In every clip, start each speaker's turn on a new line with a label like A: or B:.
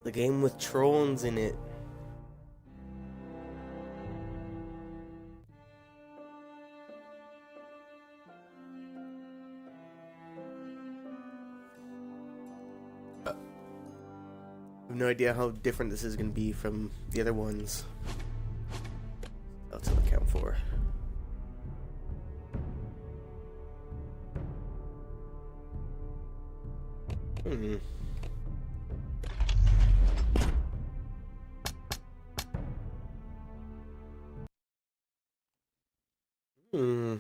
A: The Game with Thrones in it. I have no idea how different this is going to be from the other ones. That's what I count for. Hmm. Hmm.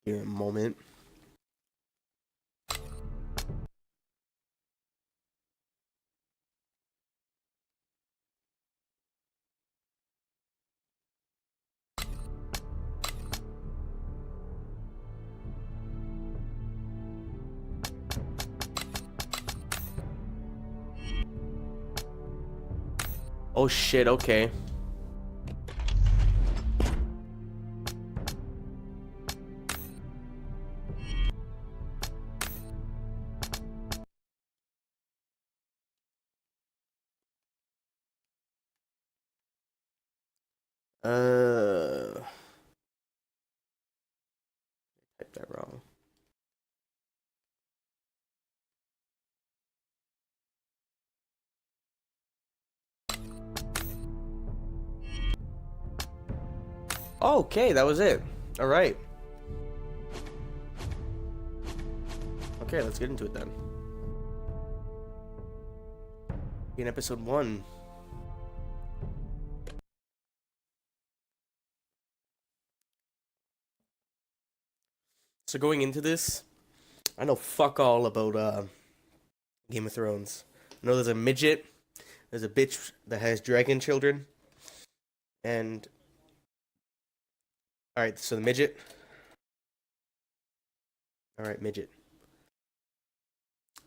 A: Give it a moment. Oh shit, okay. Typed that wrong. Okay, that was it. All right. Okay, let's get into it then. In episode 1. So going into this, I know fuck all about Game of Thrones. I know there's a midget, there's a bitch that has dragon children, and alright, so the midget. Alright, midget.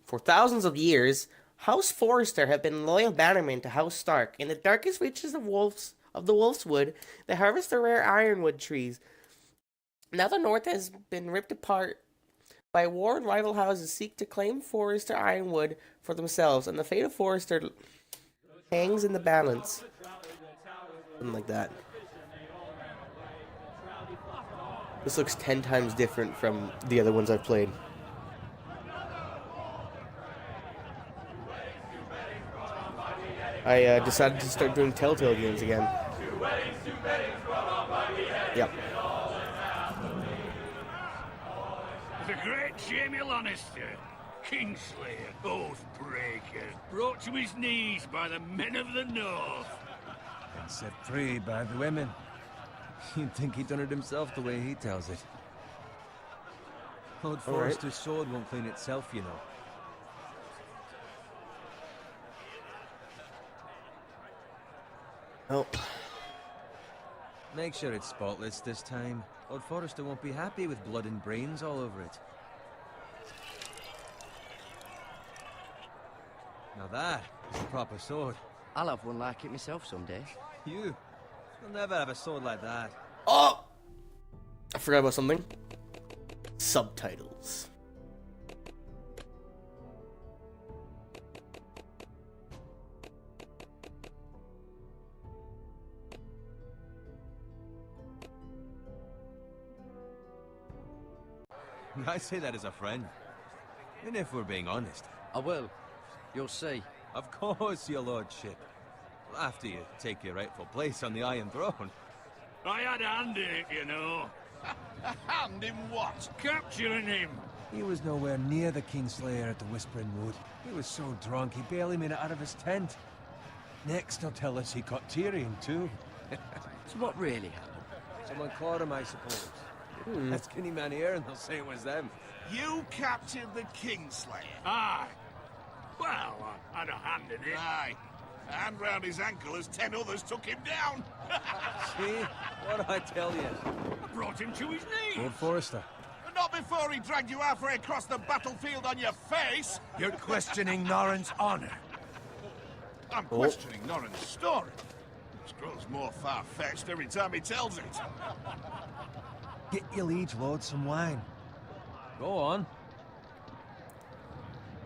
A: For thousands of years, House Forrester have been loyal bannermen to House Stark. In the darkest reaches of the Wolfswood, they harvest the rare ironwood trees. Now the North has been ripped apart by war, and rival houses seek to claim Forrester ironwood for themselves, and the fate of Forrester hangs in the balance. Something like that. This looks 10 times different from the other ones I've played. I decided to start doing Telltale games again. Yep.
B: The great Jamie Lannister, Kingslayer, Oathbreaker, brought to his knees by the men of the North.
C: And set free by the women. You'd think he'd done it himself the way he tells it. Lord Forrester's sword won't clean itself, you know.
A: Oh.
C: Make sure it's spotless this time. Lord Forrester won't be happy with blood and brains all over it. Now that is a proper sword.
D: I'll have one like it myself someday.
C: You'll never have a sword like that.
A: Oh! I forgot about something. Subtitles.
C: I say that as a friend. And if we're being honest.
D: I will. You'll see.
C: Of course, your lordship. After you take your rightful place on the Iron Throne.
B: I had a hand in it, you know.
E: A hand in what?
B: Capturing him.
C: He was nowhere near the Kingslayer at the Whispering Wood. He was so drunk he barely made it out of his tent. Next he'll tell us he caught Tyrion too.
D: So what really happened?
C: Someone caught him, I suppose. Ask any man here and they'll say it was them.
E: You captured the Kingslayer.
B: Aye. Well, I had a hand in it.
E: Aye. A hand round his ankle as 10 others took him down.
C: See? What I tell you?
B: I brought him to his knees.
C: Lord Forrester.
E: Not before he dragged you halfway across the battlefield on your face.
F: You're questioning Norrin's honor.
E: I'm questioning Norrin's story. This grows more far-fetched every time he tells it.
C: Get your liege lord some wine. Go on.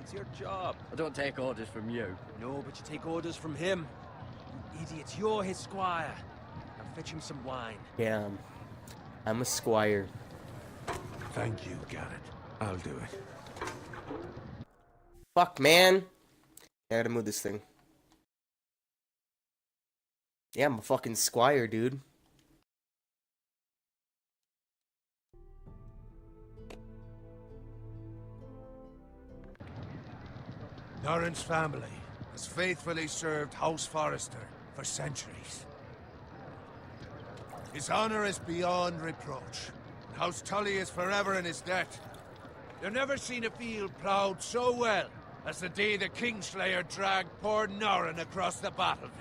C: It's your job.
D: I don't take orders from you.
C: No, but you take orders from him. You idiot, you're his squire. Now fetch him some wine.
A: Damn. I'm a squire.
C: Thank you, Garrett. I'll do it.
A: Fuck, man. I gotta move this thing. Yeah, I'm a fucking squire, dude.
C: Norrin's family has faithfully served House Forrester for centuries. His honor is beyond reproach. House Tully is forever in his debt. You've never seen a field plowed so well as the day the Kingslayer dragged poor Norrin across the battlefield.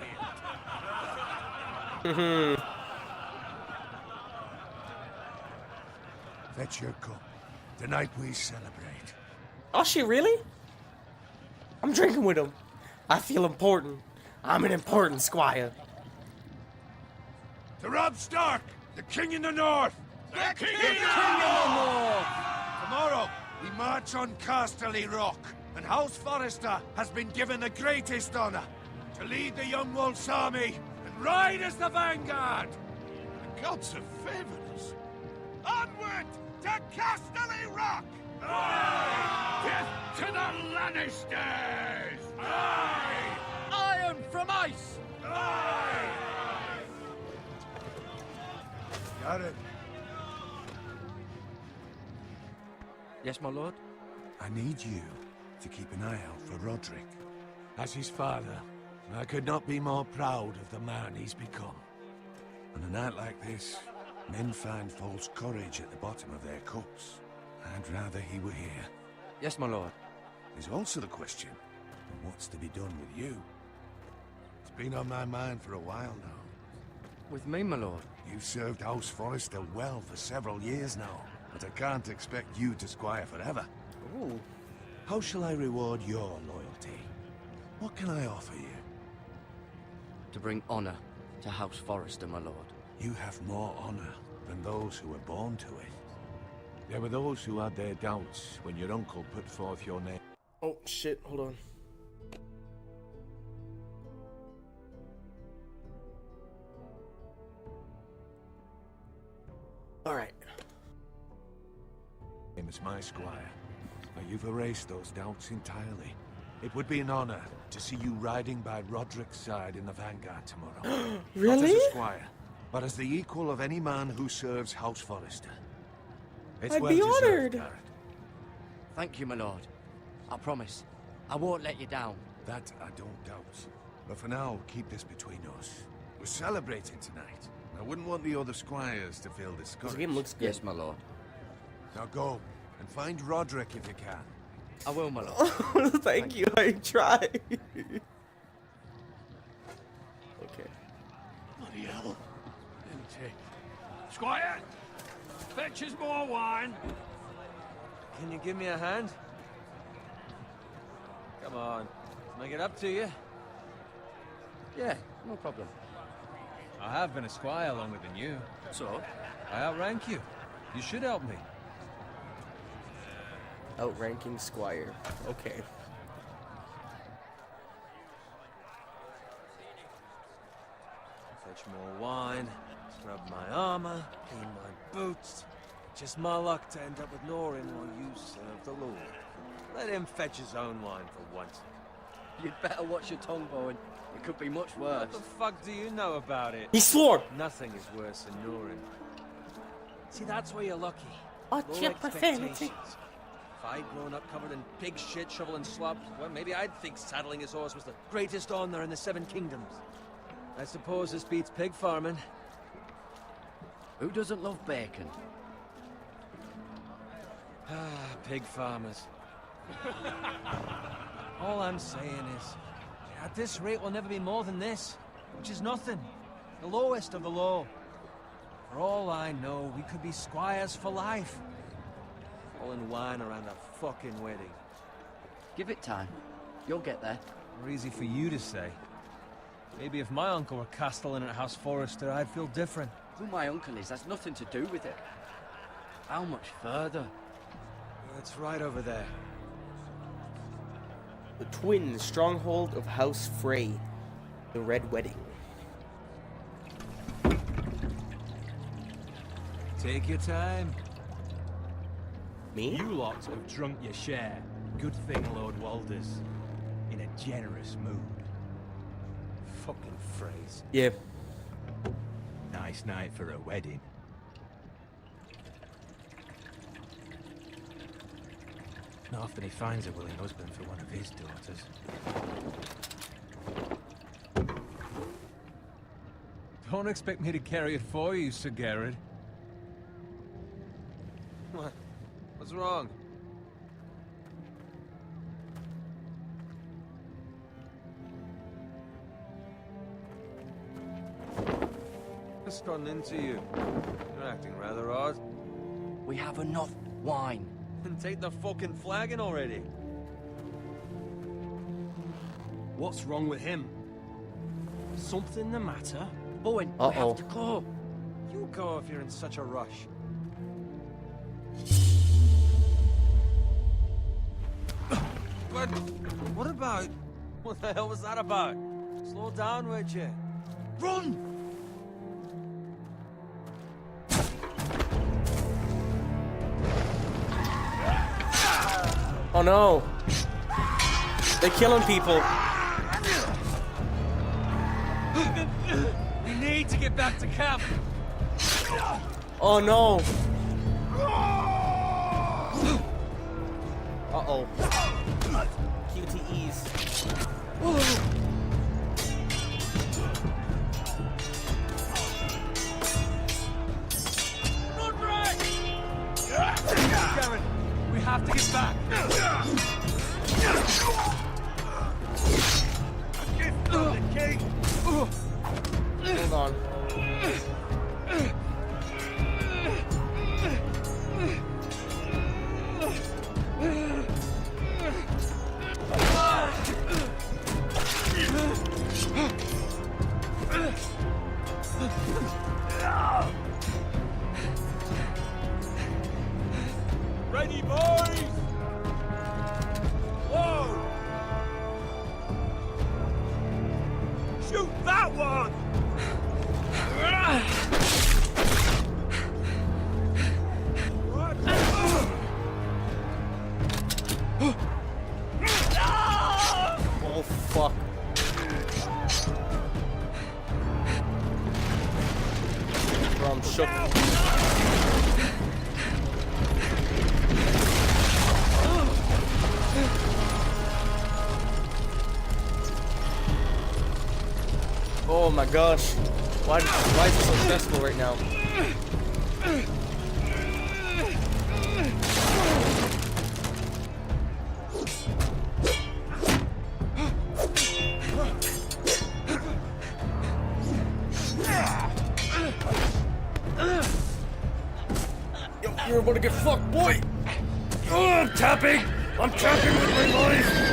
C: Fetch your cup. Tonight we celebrate.
A: Oh, shit, really? I'm drinking with him. I feel important. I'm an important squire.
C: To Rob Stark, the King in the North!
E: The King
C: in the North! Tomorrow, we march on Casterly Rock, and House Forrester has been given the greatest honor to lead the Young Wolf's army and ride as the vanguard!
E: The gods have favored us. Onward to Casterly Rock!
B: Death to the Lannisters!
E: Aye!
D: Iron from ice!
C: Got it.
D: Yes, my lord?
C: I need you to keep an eye out for Roderick. As his father, I could not be more proud of the man he's become. On a night like this, men find false courage at the bottom of their cups. I'd rather he were here.
D: Yes, my lord.
C: There's also the question of what's to be done with you. It's been on my mind for a while now.
D: With me, my lord?
C: You've served House Forrester well for several years now, but I can't expect you to squire forever.
A: Ooh.
C: How shall I reward your loyalty? What can I offer you?
D: To bring honor to House Forrester, my lord.
C: You have more honor than those who were born to it. There were those who had their doubts when your uncle put forth your name.
A: Oh, shit. Hold on. Alright.
C: As my squire. But you've erased those doubts entirely. It would be an honor to see you riding by Roderick's side in the vanguard tomorrow.
A: Really?
C: Not as a squire, but as the equal of any man who serves House Forrester. It's
A: I'd
C: well
A: be
C: deserved,
A: honored.
C: Garrett.
D: Thank you, my lord. I promise. I won't let you down.
C: That I don't doubt. But for now, keep this between us. We're celebrating tonight. I wouldn't want the other squires to feel
A: This
C: discouraged.
A: game looks good.
D: Yes, my lord.
C: Now go, and find Roderick if you can.
D: I will, my lord.
A: Thank you. I tried. Okay.
B: Bloody hell. Squire! Fetch us more wine!
F: Can you give me a hand? Come on. Can I get up to you?
D: Yeah, no problem.
F: I have been a squire longer than you.
D: So?
F: I outrank you. You should help me.
A: Outranking squire. Okay.
F: Fetch more wine, scrub my armor, clean my boots. Just my luck to end up with Norrin while you serve the Lord. Let him fetch his own wine for once.
D: You'd better watch your tongue, Bowen. It could be much worse.
F: What the fuck do you know about it?
A: He swore.
F: Nothing is worse than Norrin. See, that's where you're lucky.
A: Oh,
F: Low
A: your profanity.
F: expectations. If I'd grown up covered in pig shit, shoveling slop, well, maybe I'd think saddling his horse was the greatest honor in the Seven Kingdoms. I suppose this beats pig farming.
D: Who doesn't love bacon?
F: Ah, pig farmers. All I'm saying is, at this rate we'll never be more than this, which is nothing. The lowest of the low. For all I know, we could be squires for life. All in wine around a fucking wedding.
D: Give it time. You'll get there.
F: More easy for you to say. Maybe if my uncle were castellan at House Forrester, I'd feel different.
D: Who my uncle is has nothing to do with it. How much further?
F: It's right over there.
A: The twin stronghold of House Frey. The Red Wedding.
F: Take your time.
A: Me?
G: You lot have drunk your share. Good thing Lord Walder's in a generous mood. Fucking phrase.
A: Yeah.
G: Nice night for a wedding. Not often he finds a willing husband for one of his daughters.
F: Don't expect me to carry it for you, Sir Garrett. What? What's wrong? What's gotten into you? You're acting rather odd.
D: We have enough wine.
F: Then take the fucking flagon already.
G: What's wrong with him? Something the matter?
D: Bowen, we
A: Uh-oh.
D: have to go.
F: You go if you're in such a rush. But what about? What the hell was that about? Slow down, would you?
D: Run!
A: Oh no! They're killing people.
F: We need to get back to camp.
A: Oh no! Uh-oh. QTEs.
F: Garrett, we have to get back.
A: Hold on.
F: Ready, boys! Whoa! Shoot that one!
A: Oh fuck. Bro, I'm shook. Oh my gosh. Why is it so stressful right now? Yo, you're about to get fucked, boy! Oh, I'm tapping! I'm tapping with my life!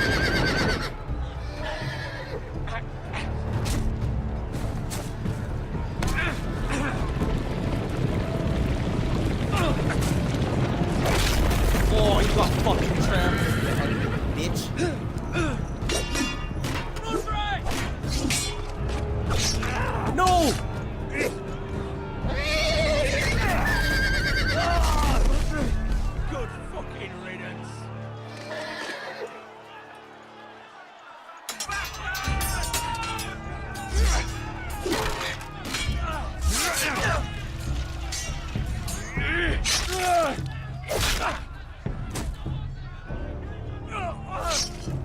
A: Oh, you got fucking trapped, bitch. No!
B: Good fucking riddance.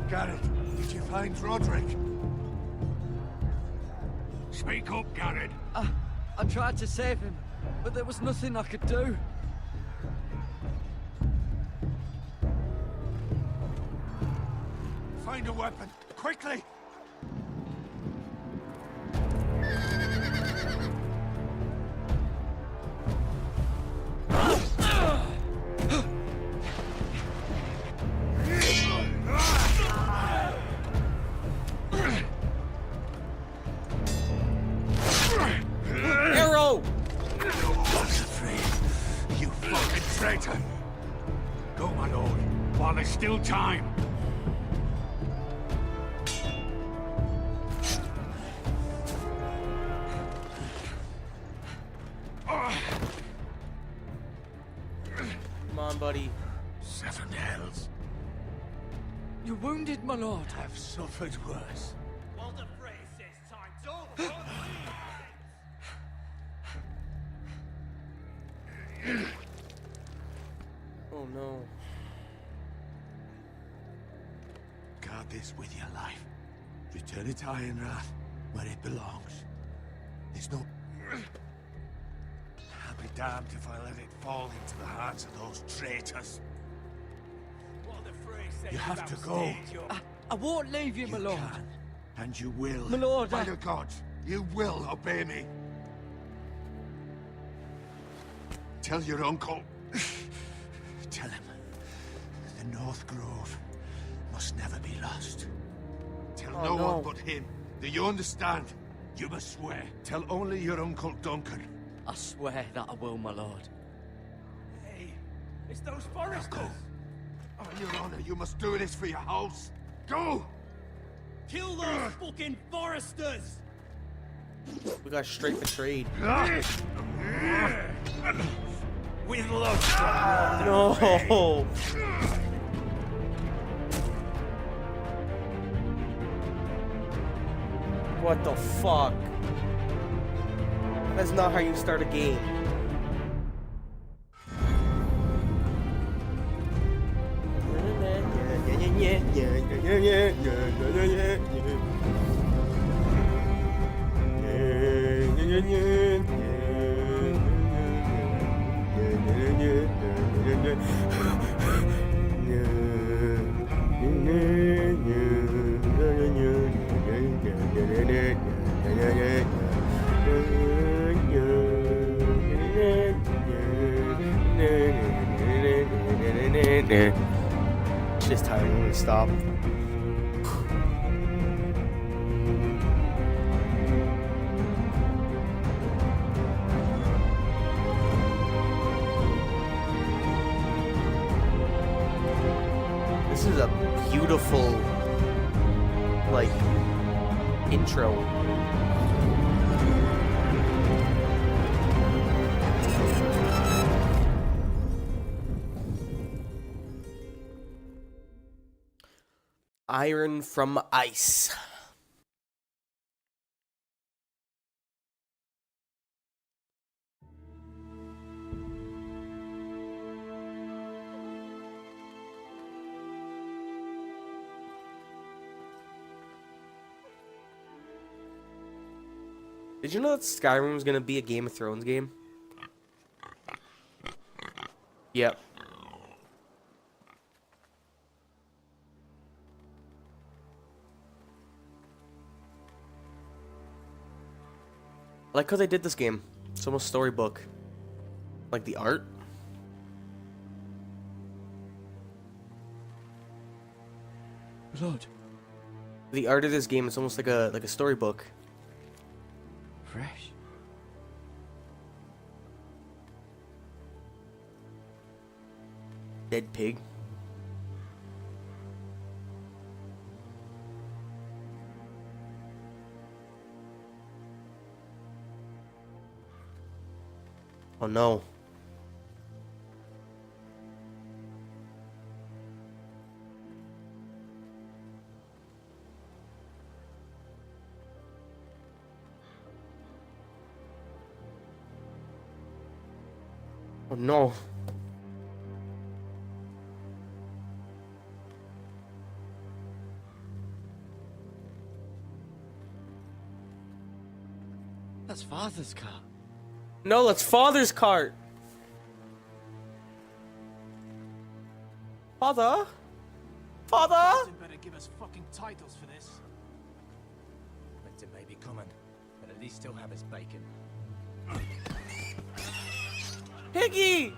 C: Garrett, did you find Roderick?
B: Speak up, Garrett.
D: I tried to save him, but there was nothing I could do.
C: Find a weapon, quickly! traitor!
B: Go, my lord, while there's still time.
A: Come on, buddy.
C: 7 hells.
D: You're wounded, my lord.
C: I've suffered worse.
E: Walder Frey says time's over.
A: Oh no.
C: Guard this with your life. Return it to Ironrath, where it belongs. There's no... I'll be damned if I let it fall into the hands of those traitors.
E: Walder Frey says
C: You have to go.
D: I won't leave you, my
C: You
D: lord.
C: can, and you will.
D: My lord,
C: By the gods, you will obey me. Tell your uncle. Tell him the North Grove must never be lost. Tell
A: Oh,
C: no
A: no.
C: one but him. Do you understand? You must swear. Tell only your Uncle Duncan.
D: I swear that I will, my lord.
E: Hey, it's those foresters.
C: Go. On your honor, you must do this for your house. Go!
E: Kill those fucking foresters.
A: We got straight betrayed.
E: With love.
A: No. What the fuck? That's not how you start a game. Just tired to stop. This is a beautiful, like, intro. Iron from ice. Did you know that Skyrim was gonna be a Game of Thrones game? Yep. I like how they did this game. It's almost storybook. Like the art.
D: Lord.
A: The art of this game is almost like a storybook.
D: Fresh.
A: Dead pig. Oh no. Oh no.
D: That's father's car.
A: No, that's father's cart. Father? Father?
F: Something better give us fucking titles for this.
G: Winter may be coming, but at least he'll have his bacon.
A: Piggy!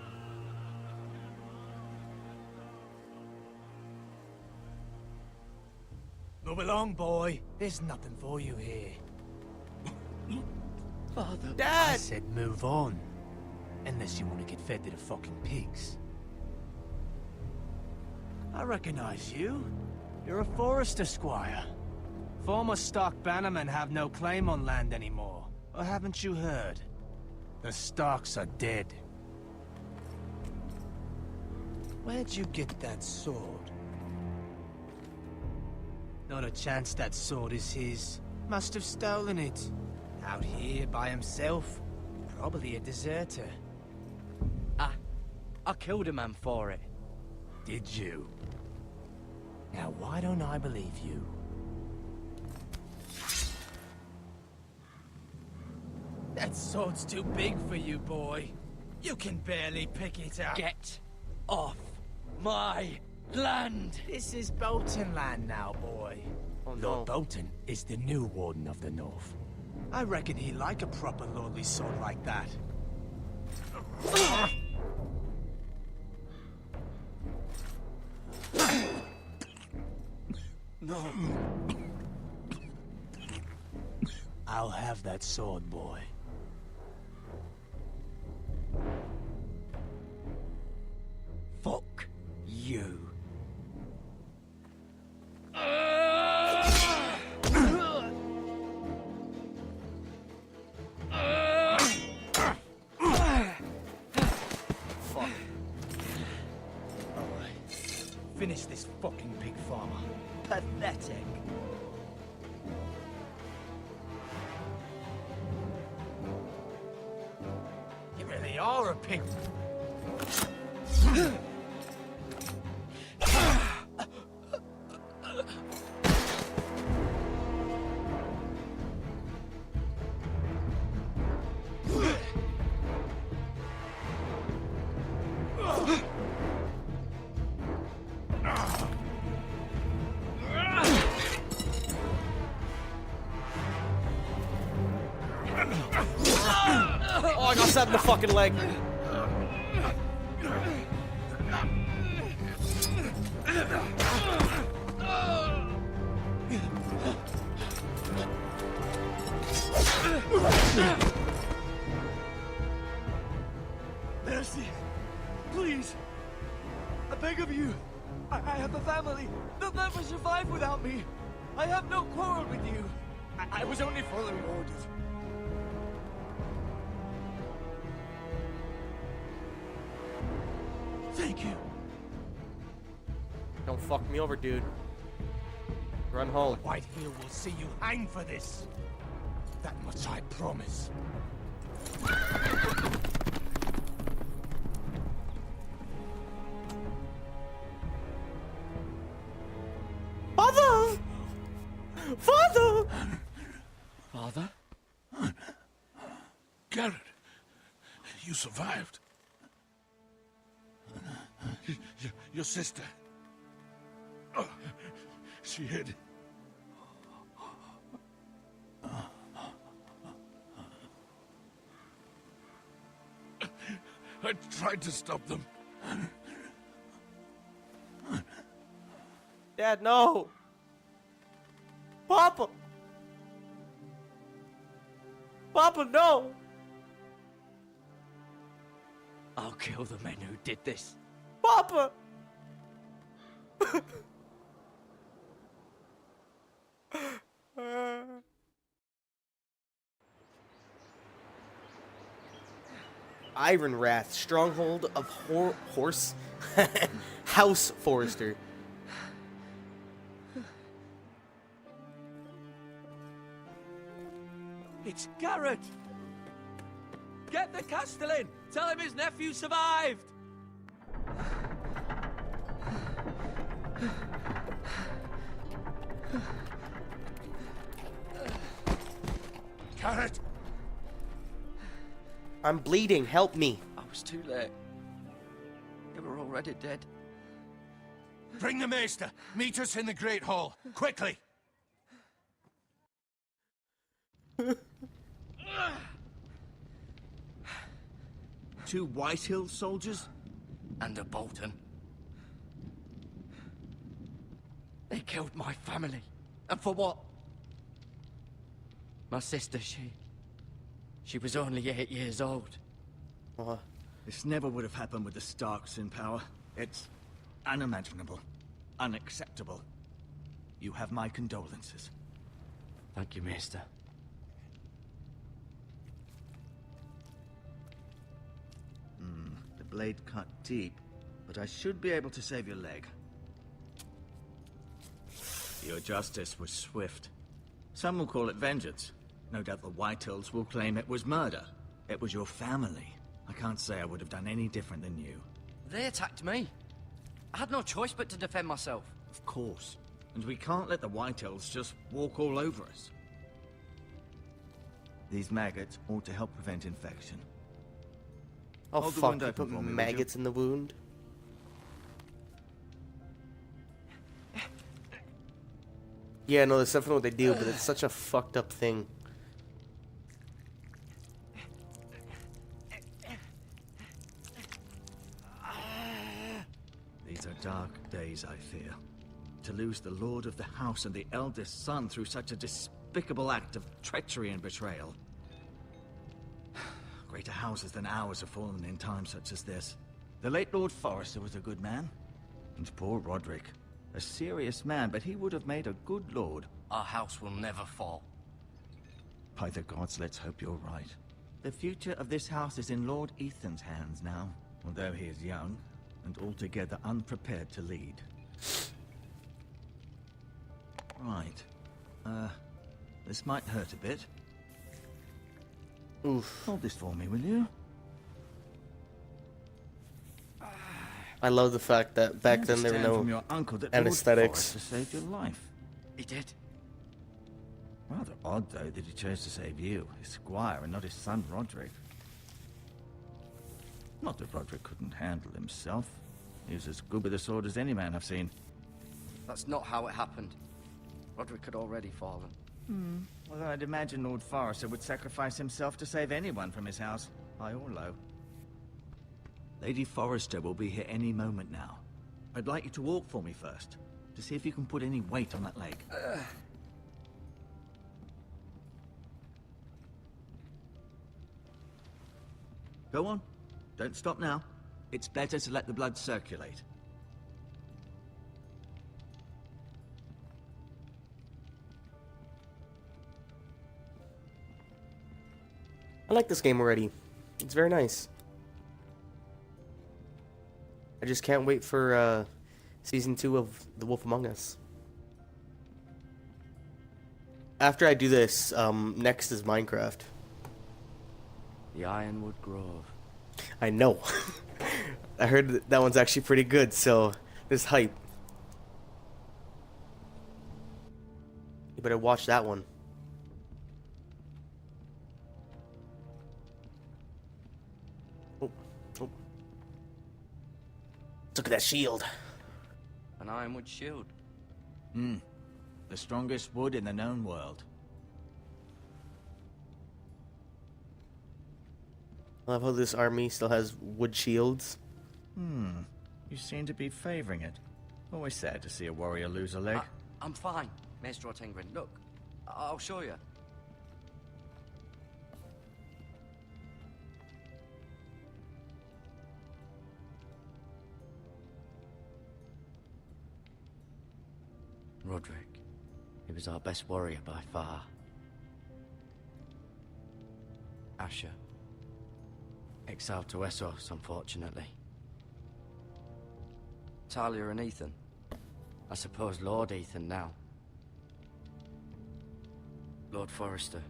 G: Move along, boy. There's nothing for you here.
D: Father.
G: I
A: Dad!
G: said move on. Unless you want to get fed to the fucking pigs.
F: I recognize you. You're a Forrester squire. Former Stark bannermen have no claim on land anymore. Or haven't you heard? The Starks are dead. Where'd you get that sword? Not a chance that sword is his. Must have stolen it. Out here by himself. Probably a deserter.
D: I killed a man for it.
F: Did you? Now why don't I believe you? That sword's too big for you, boy. You can barely pick it up.
D: Get off my land!
F: This is Bolton land now, boy.
A: Oh no.
F: Lord Bolton is the new Warden of the North. I reckon he'd like a proper lordly sword like that. No. I'll have that sword, boy.
D: Fuck you.
F: Finish this fucking pig farmer.
D: Pathetic.
F: You really are a pig.
A: Oh, I got stabbed in the fucking leg.
F: Mercy! Please! I beg of you! I have a family! They'll never survive without me! I have no quarrel with you! I was only following orders. Thank you.
A: Don't fuck me over, dude. Run home.
F: Whitehill will see you hang for this. That much I promise.
A: Father! Father!
D: Father?
E: Garrett, you survived. Your sister. Oh, she hid. I tried to stop them.
A: Dad, no! Papa! Papa, no!
D: I'll kill the men who did this.
A: Papa! Ironwrath, stronghold of horse House Forrester.
G: It's Garrett! Get the Castellan! Tell him his nephew survived!
E: Garrett!
A: I'm bleeding, help me.
D: I was too late. They were already dead.
E: Bring the maester. Meet us in the Great Hall. Quickly!
D: Two Whitehill soldiers? And a Bolton. They killed my family. And for what? My sister, she was only 8 years old.
A: Uh,
H: This never would have happened with the Starks in power. It's unimaginable.
C: unacceptable. You have my condolences.
D: Thank you, Maester.
C: The blade cut deep, but I should be able to save your leg. Your justice was swift. Some will call it vengeance. No doubt the Whitehills will claim it was murder. It was your family. I can't say I would have done any different than you.
D: They attacked me. I had no choice but to defend myself.
C: Of course. And we can't let the Whitehills just walk all over us. These maggots ought to help prevent infection.
A: Oh
C: Hold the
A: fuck,
C: wound
A: you
C: open
A: put
C: for me, would
A: maggots in the wound? Yeah, no, that's definitely what they do, but it's such a fucked up thing.
C: These are dark days, I fear. To lose the lord of the house and the eldest son through such a despicable act of treachery and betrayal. Greater houses than ours have fallen in times such as this. The late Lord Forrester was a good man. And poor Roderick. A serious man, but he would have made a good lord.
D: Our house will never fall.
C: By the gods, let's hope you're right. The future of this house is in Lord Ethan's hands now, although he is young and altogether unprepared to lead. Right. This might hurt a bit.
A: Oof.
C: Hold this for me, will you?
A: I love the fact that back then there were
C: Understand from
A: no
C: your uncle that
A: anesthetics.
C: Lord Forrester saved your life.
D: He did.
C: Rather odd, though, that he chose to save you, his squire, and not his son Roderick. Not that Roderick couldn't handle himself. He was as good with a sword as any man I've seen.
D: That's not how it happened. Roderick had already fallen.
C: Although I'd imagine Lord Forrester would sacrifice himself to save anyone from his house, high or low. Lady Forrester will be here any moment now. I'd like you to walk for me first, to see if you can put any weight on that leg. Go on. Don't stop now. It's better to let the blood circulate.
A: I like this game already. It's very nice. I just can't wait for season 2 of The Wolf Among Us. After I do this, next is Minecraft.
D: The Ironwood Grove.
A: I know. I heard that one's actually pretty good, so there's hype. You better watch that one. Oh, oh. Look at that shield.
D: An Ironwood shield.
C: The strongest wood in the known world.
A: I love how this army still has wood shields.
C: You seem to be favoring it. Always sad to see a warrior lose a leg.
D: I'm fine, Maester Ortengrin. Look, I'll show you. Roderick. He was our best warrior by far. Asher. Exiled to Essos, unfortunately. Talia and Ethan. I suppose Lord Ethan now. Lord Forrester.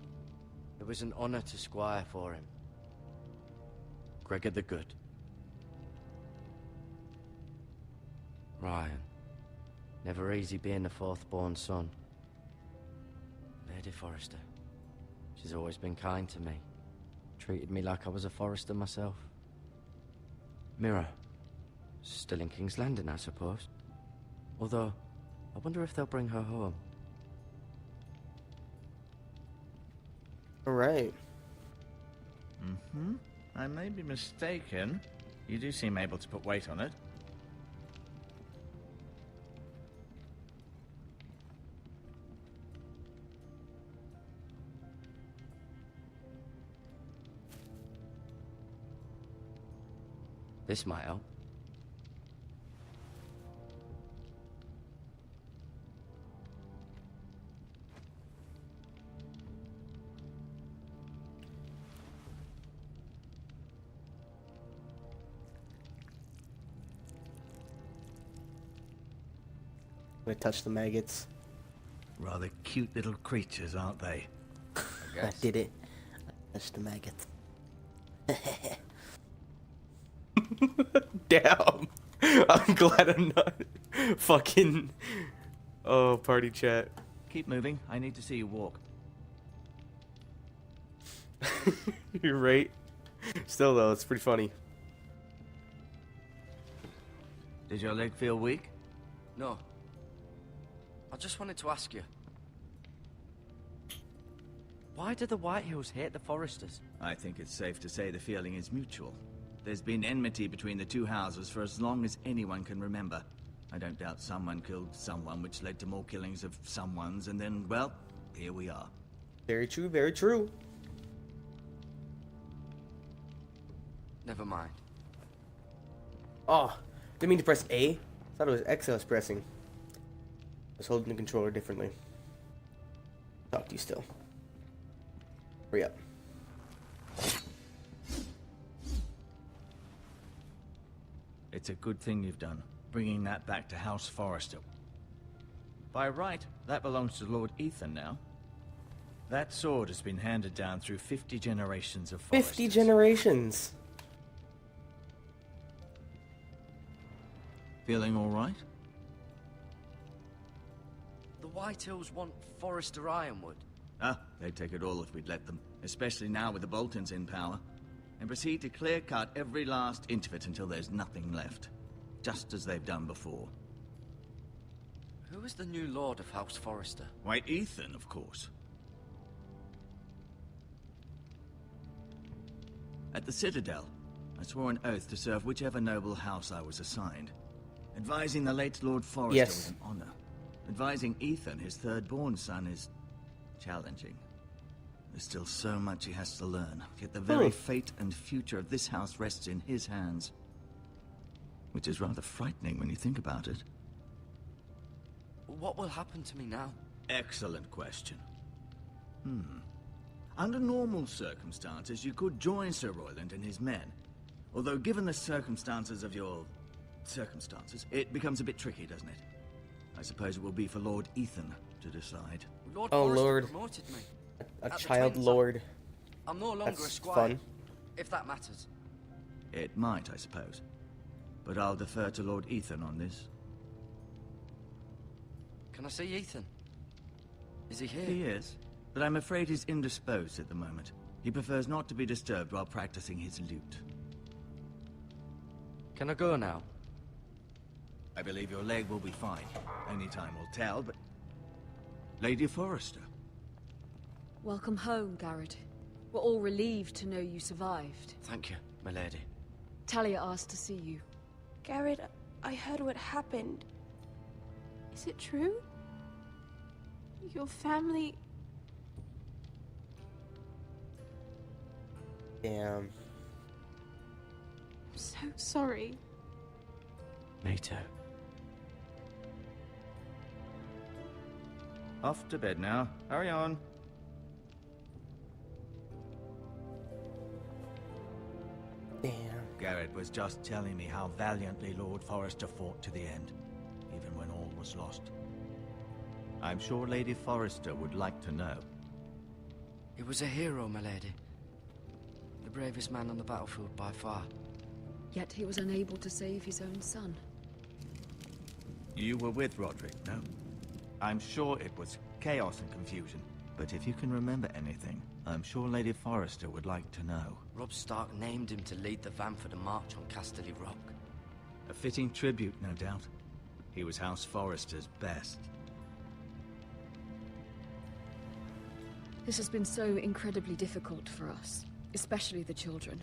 D: It was an honor to squire for him. Gregor the Good. Ryan. Never easy being the fourth-born son. Lady Forrester. She's always been kind to me. Treated me like I was a Forrester myself. Mirror. Still in King's Landing, I suppose. Although, I wonder if they'll bring her home.
A: Alright.
C: I may be mistaken. You do seem able to put weight on it.
D: This might help.
A: gonna touch the maggots.
C: Rather cute little creatures, aren't they?
A: I did it. I touched the maggots. Damn. I'm glad I'm not fucking. Oh, party chat.
G: Keep moving. I need to see you walk.
A: You're right. Still, though, it's pretty funny.
G: Did your leg feel weak?
D: No. I just wanted to ask you. Why do the Whitehills hate the Foresters?
G: I think it's safe to say the feeling is mutual. There's been enmity between the two houses for as long as anyone can remember. I don't doubt someone killed someone, which led to more killings of someones, and then, well, here we are.
A: Very true, very true.
D: Never mind.
A: Oh, didn't mean to press A. I thought it was X I was pressing. I was holding the controller differently. Talk to you still. Hurry up.
G: It's a good thing you've done, bringing that back to House Forrester. By right, that belongs to Lord Ethan now. That sword has been handed down through 50 generations of Foresters.
A: 50 generations.
G: Feeling all right?
D: The Whitehills want Forrester Ironwood.
G: Ah, they'd take it all if we'd let them, especially now with the Boltons in power, and proceed to clear-cut every last inch of it until there's nothing left, just as they've done before.
D: Who is the new Lord of House Forrester?
G: Why, Ethan, of course. At the Citadel, I swore an oath to serve whichever noble house I was assigned. Advising the late Lord Forrester was an honor. Advising Ethan, his third-born son, is challenging. There's still so much he has to learn, yet the very fate and future of this house rests in his hands. Which is rather frightening when you think about it.
D: What will happen to me now?
G: Excellent question. Under normal circumstances, you could join Sir Royland and his men. Although given the circumstances of your circumstances, it becomes a bit tricky, doesn't it? I suppose it will be for Lord Ethan to decide.
D: Lord
A: Oh,
D: Forrester
A: Lord.
D: promoted me.
A: A
D: At the
A: child
D: Twins,
A: lord.
D: I'm no longer
A: That's
D: a squire.
A: fun.
D: If that matters.
G: It might, I suppose. But I'll defer to Lord Ethan on this.
D: Can I see Ethan? Is he here?
G: He is, but I'm afraid he's indisposed at the moment. He prefers not to be disturbed while practicing his lute.
D: Can I go now?
G: I believe your leg will be fine. Only time will tell, but... Lady Forrester.
H: Welcome home, Garrett. We're all relieved to know you survived.
D: Thank you, my lady.
H: Talia asked to see you.
I: Garrett, I heard what happened. Is it true? Your family...
A: Damn.
I: I'm so sorry.
D: Me too.
G: Off to bed now. Hurry on.
A: Damn.
G: Garrett was just telling me how valiantly Lord Forrester fought to the end, even when all was lost. I'm sure Lady Forrester would like to know.
D: He was a hero, my lady. The bravest man on the battlefield by far.
H: Yet he was unable to save his own son.
G: You were with Roderick, no? I'm sure it was chaos and confusion. But if you can remember anything, I'm sure Lady Forrester would like to know.
D: Robb Stark named him to lead the van for the march on Casterly Rock.
G: A fitting tribute, no doubt. He was House Forrester's best.
H: This has been so incredibly difficult for us, especially the children.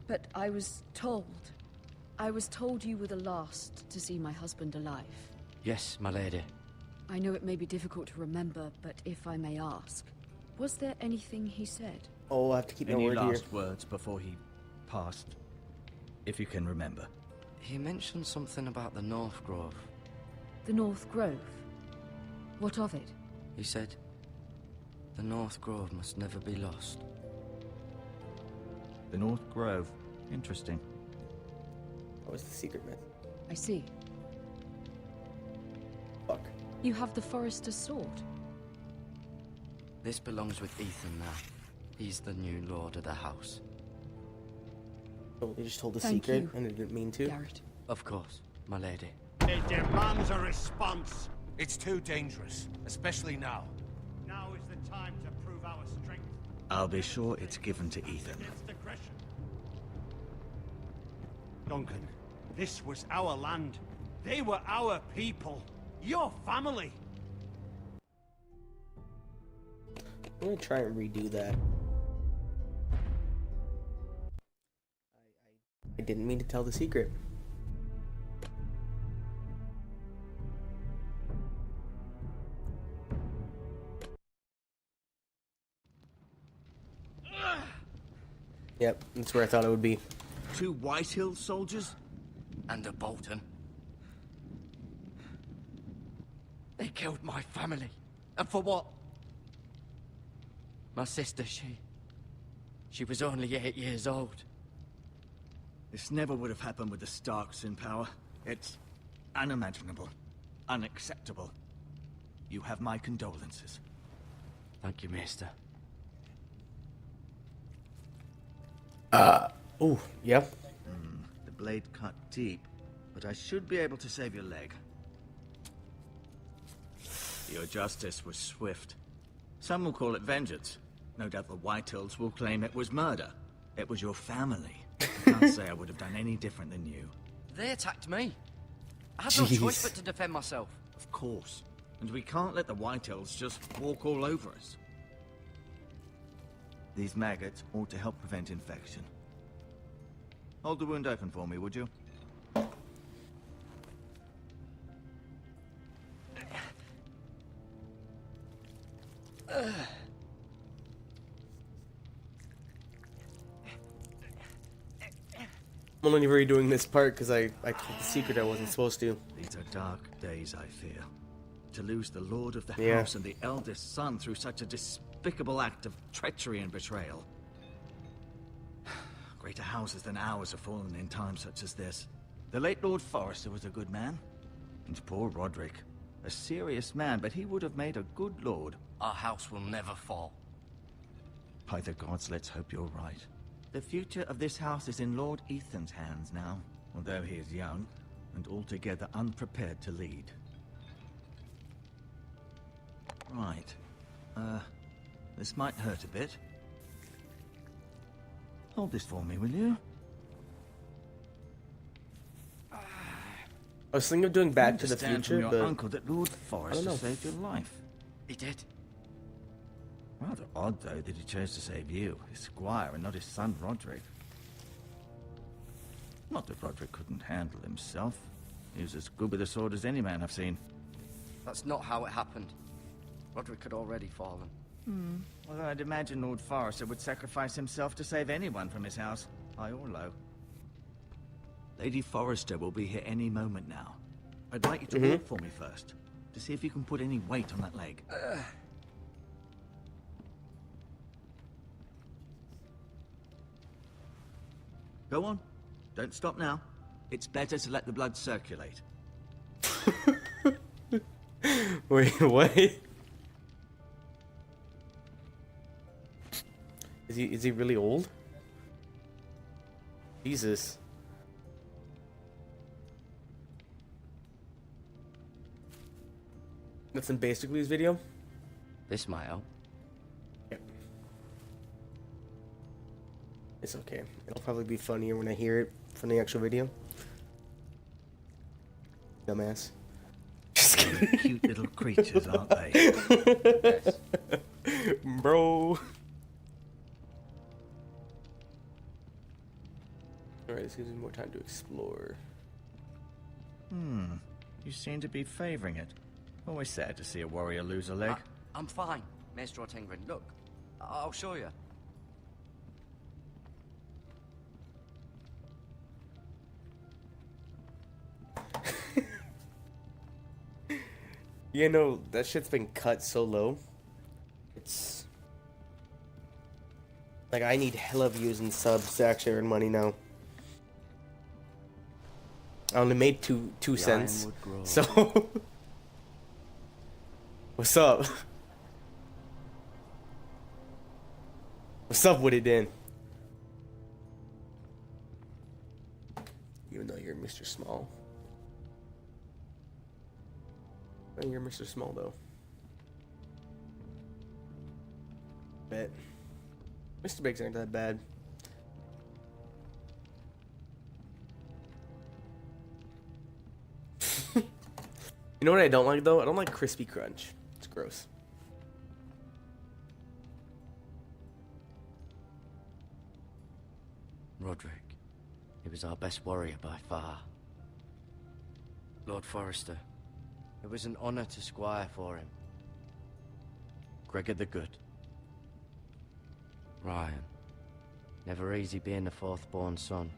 H: But I was told you were the last to see my husband alive.
D: Yes, my lady.
H: I know it may be difficult to remember, but if I may ask, was there anything he said?
A: Oh, I have to keep my
G: Any
A: word here.
G: last words before he passed? If you can remember.
D: He mentioned something about the North Grove.
H: The North Grove? What of it?
D: He said, the North Grove must never be lost.
G: The North Grove. Interesting.
A: What was the secret myth?
H: I see.
A: Fuck.
H: You have the Forester's sword.
D: This belongs with Ethan now. He's the new lord of the house.
A: Oh, they just told a
H: Thank
A: secret,
H: you,
A: and they didn't mean to.
H: Garrett.
D: Of course, my lady.
E: It demands a response.
C: It's too dangerous, especially now.
E: Now is the time to prove our strength
G: I'll be sure it's given to Ethan.
E: against aggression. Duncan, this was our land. They were our people. Your family.
A: I'm gonna try and redo that. I didn't mean to tell the secret. Yep, that's where I thought it would be.
G: 2 Whitehill soldiers?
D: And a Bolton. They killed my family. And for what? My sister, she was only 8 years old.
G: This never would have happened with the Starks in power. It's unimaginable. Unacceptable. You have my condolences.
D: Thank you, mister.
A: Oh, yep.
G: The blade cut deep, but I should be able to save your leg. Your justice was swift. Some will call it vengeance. No doubt the Whitehills will claim it was murder. It was your family. I can't say I would have done any different than you.
D: They attacked me. I had no
A: Jeez.
D: choice but to defend myself.
G: Of course. And we can't let the Whitehills just walk all over us. These maggots ought to help prevent infection. Hold the wound open for me, would you?
A: I'm only redoing this part because I told the secret I wasn't supposed to.
G: These are dark days, I fear. To lose the lord of the
A: Yeah.
G: house and the eldest son through such a despicable act of treachery and betrayal. Greater houses than ours have fallen in times such as this. The late Lord Forrester was a good man. And poor Roderick. A serious man, but he would have made a good lord.
D: Our house will never fall.
G: By the gods, let's hope you're right. The future of this house is in Lord Ethan's hands now, although he is young and altogether unprepared to lead. Right. This might hurt a bit. Hold this for me, will you?
A: I was thinking of doing Back to the
G: Understand
A: Future,
G: from
A: but
G: your uncle that Lord Forrester
A: know.
G: saved your life.
D: He did.
G: Rather odd, though, that he chose to save you, his squire, and not his son Roderick. Not that Roderick couldn't handle himself. He was as good with a sword as any man I've seen.
D: That's not how it happened. Roderick had already fallen.
G: Although I'd imagine Lord Forrester would sacrifice himself to save anyone from his house, high or low. Lady Forrester will be here any moment now. I'd like you to walk for me first, to see if you can put any weight on that leg. Go on. Don't stop now. It's better to let the blood circulate.
A: wait, what? Is he really old? Jesus. That's in basically his video.
D: This might help.
A: It's okay. It'll probably be funnier when I hear it from the actual video. Dumbass. Just kidding.
G: Cute little creatures, aren't they?
A: Bro. Alright, this gives me more time to explore.
G: You seem to be favoring it. Always sad to see a warrior lose a leg.
D: I'm fine, Maestro Tingrin. Look, I'll show you.
A: You know, that shit's been cut so low. It's... like, I need hella views and subs to actually earn money now. I only made two cents,
D: ironwood grows.
A: so... What's up? What's up with it then? Even though you're Mr. Small. Oh, you're Mr. Small though. Bet. Mr. Big's aren't that bad. You know what I don't like though? I don't like crispy crunch. It's gross.
D: Roderick. He was our best warrior by far. Lord Forrester. It was an honor to squire for him. Gregor the Good. Ryan. Never easy being the fourth-born son.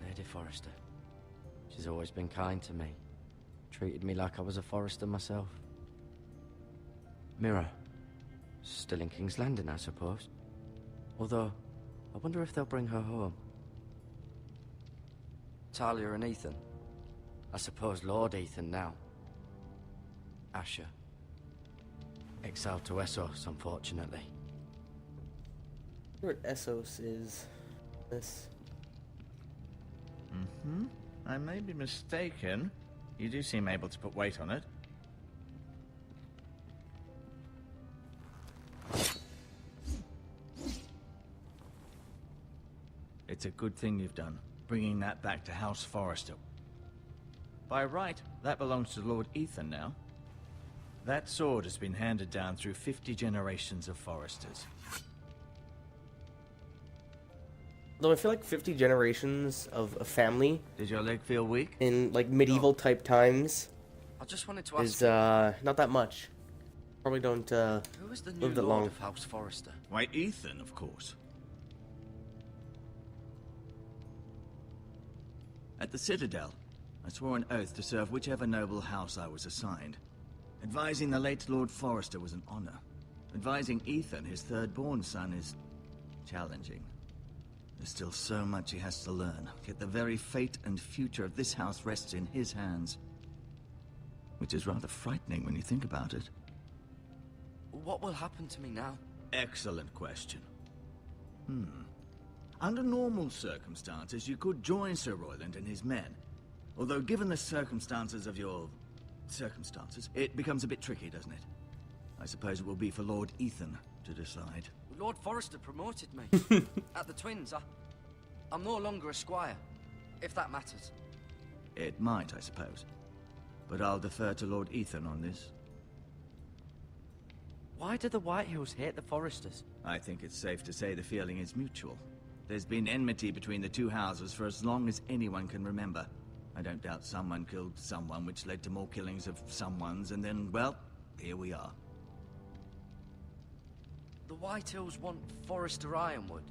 D: Lady Forrester. She's always been kind to me. Treated me like I was a Forrester myself. Mira. Still in King's Landing, I suppose. Although, I wonder if they'll bring her home. Talia and Ethan. I suppose Lord Ethan now. Asher. Exiled to Essos, unfortunately.
A: I wonder what Essos is. This.
G: Mm-hmm. I may be mistaken. You do seem able to put weight on it. It's a good thing you've done, bringing that back to House Forrester. By right, that belongs to Lord Ethan now. That sword has been handed down through 50 generations of Forresters.
A: Though I feel like 50 generations of a family
G: Did your leg feel weak?
A: in like medieval type times
D: I just wanted to ask
A: is not that much. Probably don't
D: who is the new
A: live that
D: Lord
A: long.
D: of House Forrester?
G: Why, Ethan, of course. At the Citadel, I swore an oath to serve whichever noble house I was assigned. Advising the late Lord Forrester was an honor. Advising Ethan, his third-born son, is challenging. There's still so much he has to learn, yet the very fate and future of this house rests in his hands. Which is rather frightening when you think about it.
D: What will happen to me now?
G: Excellent question. Under normal circumstances, you could join Sir Royland and his men. Although given the circumstances of your... circumstances, it becomes a bit tricky, doesn't it? I suppose it will be for Lord Ethan to decide.
D: Lord Forrester promoted me. At the Twins, I'm no longer a squire, if that matters.
G: It might, I suppose. But I'll defer to Lord Ethan on this.
D: Why do the Whitehills hate the Forresters?
G: I think it's safe to say the feeling is mutual. There's been enmity between the two houses for as long as anyone can remember. I don't doubt someone killed someone, which led to more killings of someones, and then, well, here we are.
D: The Whitehills want Forrester Ironwood.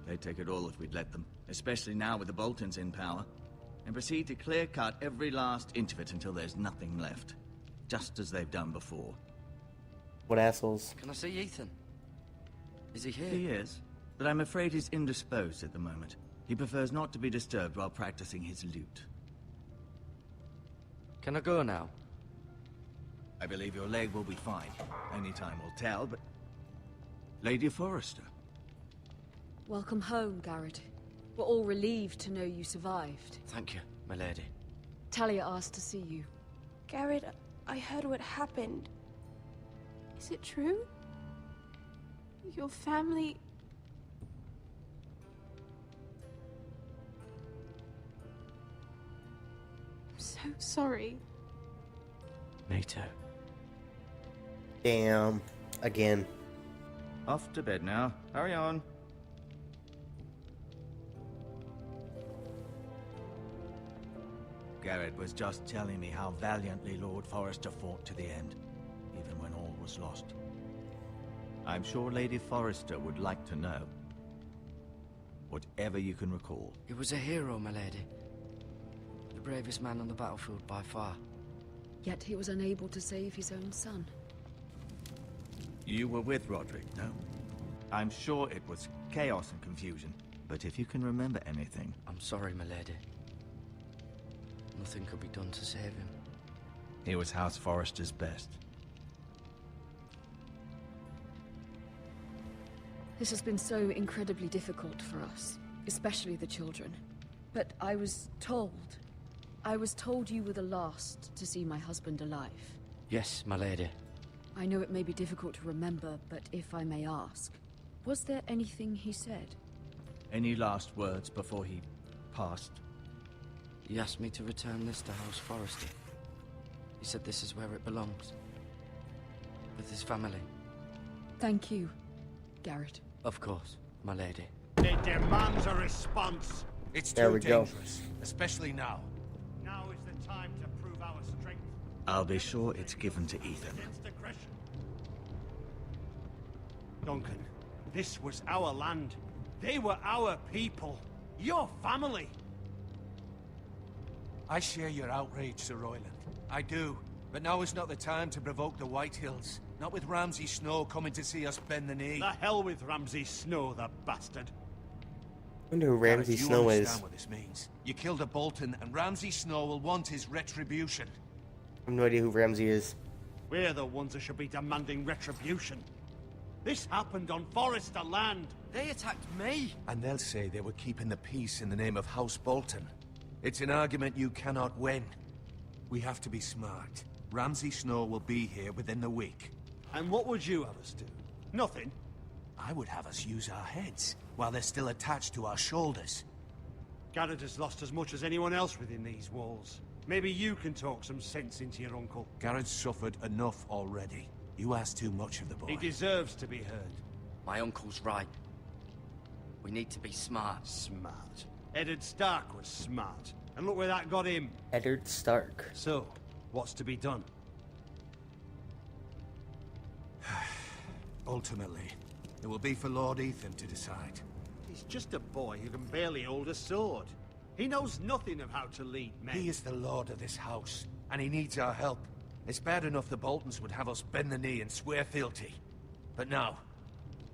G: They'd take it all if we'd let them. Especially now with the Boltons in power. And proceed to clear-cut every last inch of it until there's nothing left. Just as they've done before.
A: What assholes.
D: Can I see Ethan? Is he here?
G: He is, but I'm afraid he's indisposed at the moment. He prefers not to be disturbed while practicing his lute.
D: Can I go now?
G: I believe your leg will be fine. Only time will tell, but... Lady Forrester.
H: Welcome home, Garrett. We're all relieved to know you survived.
D: Thank you, my lady.
H: Talia asked to see you.
I: Garrett, I heard what happened. Is it true? Your family... I'm so sorry.
D: Me too.
A: Damn. Again.
G: Off to bed now. Hurry on. Garrett was just telling me how valiantly Lord Forrester fought to the end, even when all was lost. I'm sure Lady Forrester would like to know. Whatever you can recall.
D: He was a hero, my lady. The bravest man on the battlefield by far.
H: Yet he was unable to save his own son.
G: You were with Roderick, no? I'm sure it was chaos and confusion, but if you can remember anything...
D: I'm sorry, my lady. Nothing could be done to save him.
F: He was House Forrester's best.
H: This has been so incredibly difficult for us, especially the children. But I was told you were the last to see my husband alive.
D: Yes, my lady.
H: I know it may be difficult to remember, but if I may ask, was there anything he said?
G: Any last words before he passed?
D: He asked me to return this to House Forrester. He said this is where it belongs. With his family.
H: Thank you, Garrett.
D: Of course, my lady.
E: It demands a response.
C: It's
A: There
C: too
A: we go.
C: dangerous, especially now.
E: Now is the time to prove our strength
G: I'll be sure it's given to Ethan.
E: against aggression. Duncan, this was our land. They were our people. Your family.
C: I share your outrage, Sir Royland. I do. But now is not the time to provoke the Whitehills. Not with Ramsay Snow coming to see us bend the knee.
E: The hell with Ramsay Snow, the bastard.
A: I wonder who
C: Gareth,
A: Ramsay
C: you
A: Snow
C: understand
A: is.
C: what this means. You killed a Bolton, and Ramsay Snow will want his retribution.
A: I have no idea who Ramsay is.
E: We're the ones that should be demanding retribution. This happened on Forrester land.
D: They attacked me!
C: And they'll say they were keeping the peace in the name of House Bolton. It's an argument you cannot win. We have to be smart. Ramsay Snow will be here within the week.
E: And what would you have us do? Nothing.
C: I would have us use our heads, while they're still attached to our shoulders.
E: Garrett has lost as much as anyone else within these walls. Maybe you can talk some sense into your uncle.
C: Garrett's suffered enough already. You ask too much of the boy.
E: He deserves to be heard.
D: My uncle's right. We need to be smart.
E: Smart. Eddard Stark was smart. And look where that got him.
A: Eddard Stark.
E: So, what's to be done?
C: Ultimately, it will be for Lord Ethan to decide.
E: He's just a boy who can barely hold a sword. He knows nothing of how to lead men.
C: He is the lord of this house, and he needs our help. It's bad enough the Boltons would have us bend the knee and swear fealty. But now,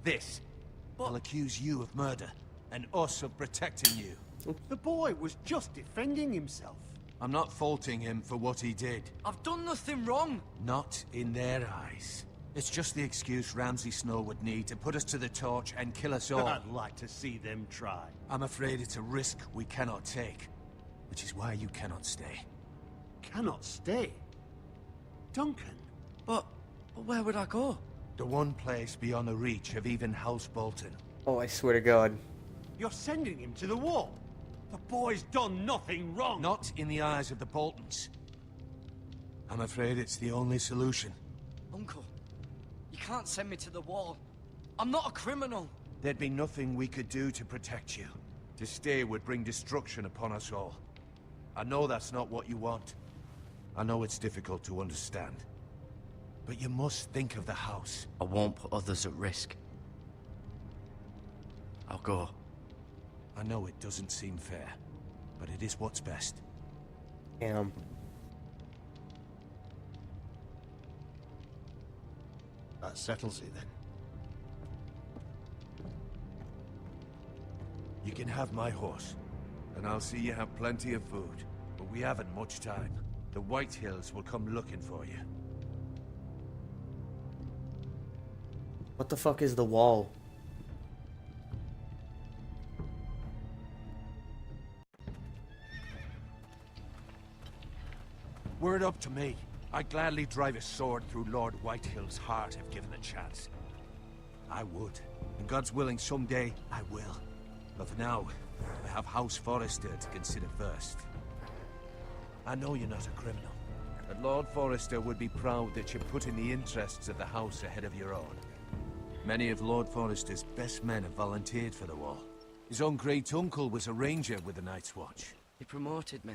C: this will accuse you of murder, and us of protecting you.
E: The boy was just defending himself.
C: I'm not faulting him for what he did.
D: I've done nothing wrong!
C: Not in their eyes. It's just the excuse Ramsay Snow would need to put us to the torch and kill us all.
E: I'd like to see them try.
C: I'm afraid it's a risk we cannot take, which is why you cannot stay.
E: Cannot stay. Duncan.
D: But where would I go?
C: The one place beyond the reach of even House Bolton.
A: Oh, I swear to God.
E: You're sending him to the wall. The boy's done nothing wrong.
C: Not in the eyes of the Boltons. I'm afraid it's the only solution.
D: Uncle, you can't send me to the wall. I'm not a criminal.
C: There'd be nothing we could do to protect you. To stay would bring destruction upon us all. I know that's not what you want. I know it's difficult to understand. But you must think of the house.
D: I won't put others at risk. I'll go.
C: I know it doesn't seem fair, but it is what's best.
A: Damn.
E: That settles it then.
C: You can have my horse, and I'll see you have plenty of food. But we haven't much time. The Whitehills will come looking for you.
A: What the fuck is the wall?
C: Were it up to me, I'd gladly drive a sword through Lord Whitehill's heart if given a chance. I would. And God's willing, someday I will. But for now, I have House Forrester to consider first. I know you're not a criminal, but Lord Forrester would be proud that you're putting the interests of the house ahead of your own. Many of Lord Forrester's best men have volunteered for the wall. His own great-uncle was a ranger with the Night's Watch.
D: He promoted me.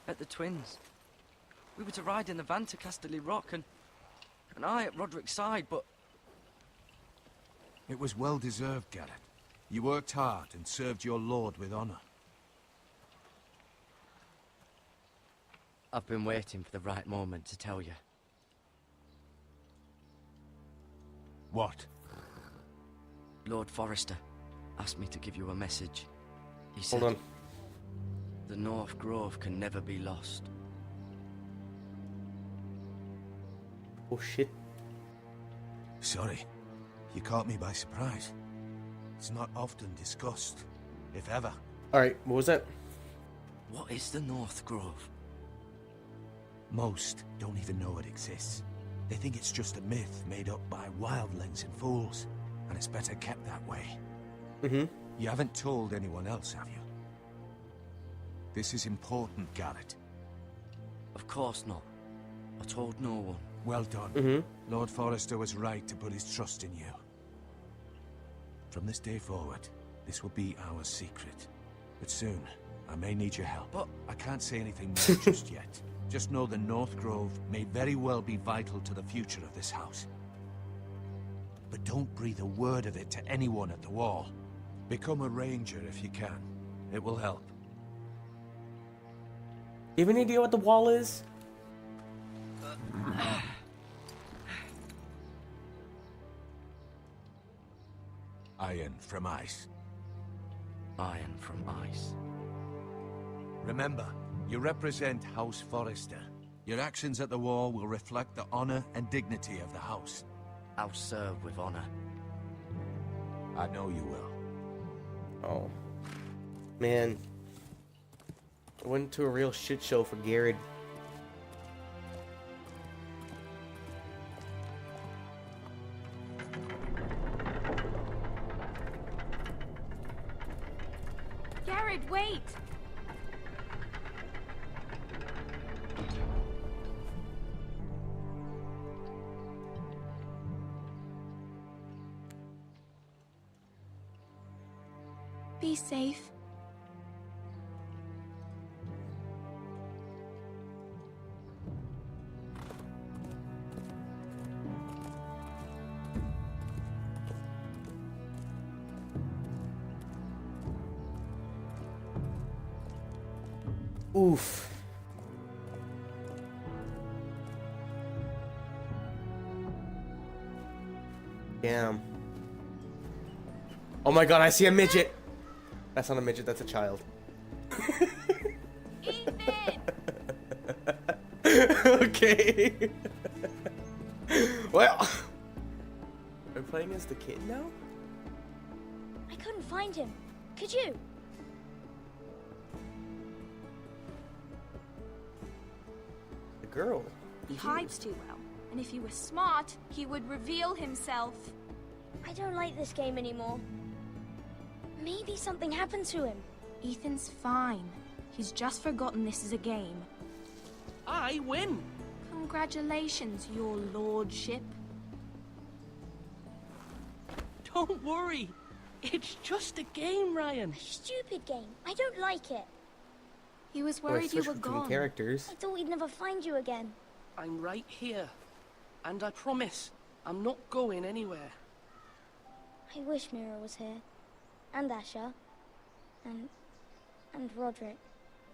D: At the Twins. We were to ride in the van to Casterly Rock, and I at Roderick's side, but...
C: It was well-deserved, Garrett. You worked hard and served your lord with honor.
D: I've been waiting for the right moment to tell you.
C: What?
D: Lord Forrester asked me to give you a message. He said...
A: Hold on.
D: The North Grove can never be lost.
A: Oh shit.
C: Sorry, you caught me by surprise. It's not often discussed, if ever.
A: Alright, what was that?
D: What is the North Grove?
C: Most don't even know it exists. They think it's just a myth made up by wildlings and fools, and it's better kept that way.
A: Mm-hmm.
C: You haven't told anyone else, have you? This is important, Garrett.
D: Of course not. I told no one.
C: Well done.
A: Mm-hmm.
C: Lord Forrester was right to put his trust in you. From this day forward, this will be our secret. But soon, I may need your help. But I can't say anything more just yet. Just know the North Grove may very well be vital to the future of this house. But don't breathe a word of it to anyone at the wall. Become a ranger if you can. It will help.
A: You have any idea what the wall is?
C: Iron from ice.
D: Iron from ice.
C: Remember, you represent House Forrester. Your actions at the wall will reflect the honor and dignity of the house.
D: I'll serve with honor.
C: I know you will.
A: Oh. Man. I went to a real shit show for Garrett.
I: Garrett, wait! Be safe.
A: Oof. Damn. Oh my god, I see a midget! That's not a midget, that's a child.
I: Ethan!
A: Okay. Well. We're playing as the kid now?
J: I couldn't find him. Could you?
A: The girl.
I: He hides too well, and if he were smart, he would reveal himself.
J: I don't like this game anymore. Maybe something happened to him.
I: Ethan's fine. He's just forgotten this is a game.
K: I win!
I: Congratulations, your lordship.
K: Don't worry. It's just a game, Ryan.
J: Stupid game. I don't like it.
I: He was
A: Oh, I
I: worried you
A: switched
I: were
A: between
I: gone.
A: characters.
J: I thought we'd never find you again.
K: I'm right here. And I promise, I'm not going anywhere.
J: I wish Mira was here. And Asher. And Roderick.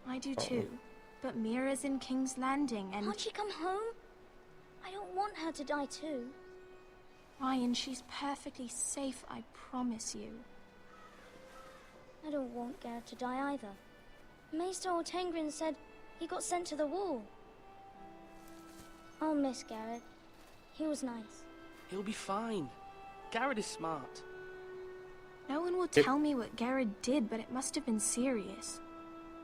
I: I do too. But Mira's in King's Landing and...
J: Can't she come home? I don't want her to die too.
I: Ryan, she's perfectly safe, I promise you.
J: I don't want Garrett to die either. Maester Ortengrin said he got sent to the wall. I'll miss Garrett. He was nice.
K: He'll be fine. Garrett is smart.
I: No one will tell me what Garrett did, but it must have been serious.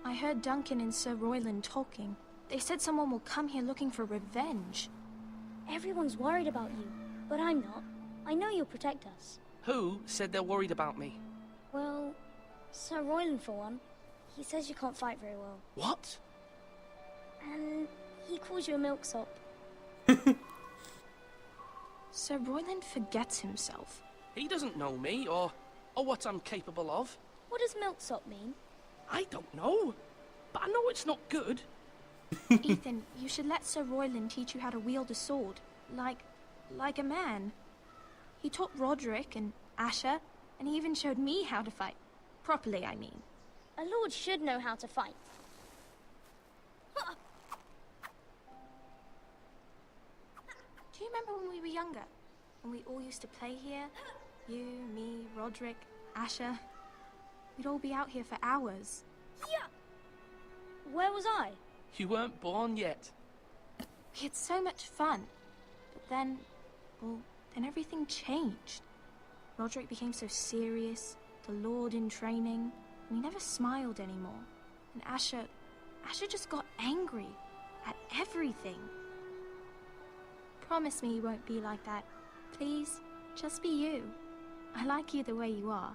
I: I heard Duncan and Sir Royland talking. They said someone will come here looking for revenge.
J: Everyone's worried about you, but I'm not. I know you'll protect us.
K: Who said they're worried about me?
J: Well, Sir Royland for one. He says you can't fight very well.
K: What?
J: And he calls you a milksop.
I: Sir Royland forgets himself.
K: He doesn't know me, or what I'm capable of.
J: What does milksop mean?
K: I don't know. But I know it's not good.
I: Ethan, you should let Sir Royland teach you how to wield a sword. Like a man. He taught Roderick and Asher, and he even showed me how to fight. Properly, I mean.
J: A lord should know how to fight.
I: Do you remember when we were younger? When we all used to play here? You, me, Roderick, Asher. We'd all be out here for hours.
J: Yeah. Where was I?
K: You weren't born yet.
I: We had so much fun. But then, well, then everything changed. Roderick became so serious, the Lord in training, and he never smiled anymore. And Asher just got angry at everything. Promise me you won't be like that. Please, just be you. I like you the way you are.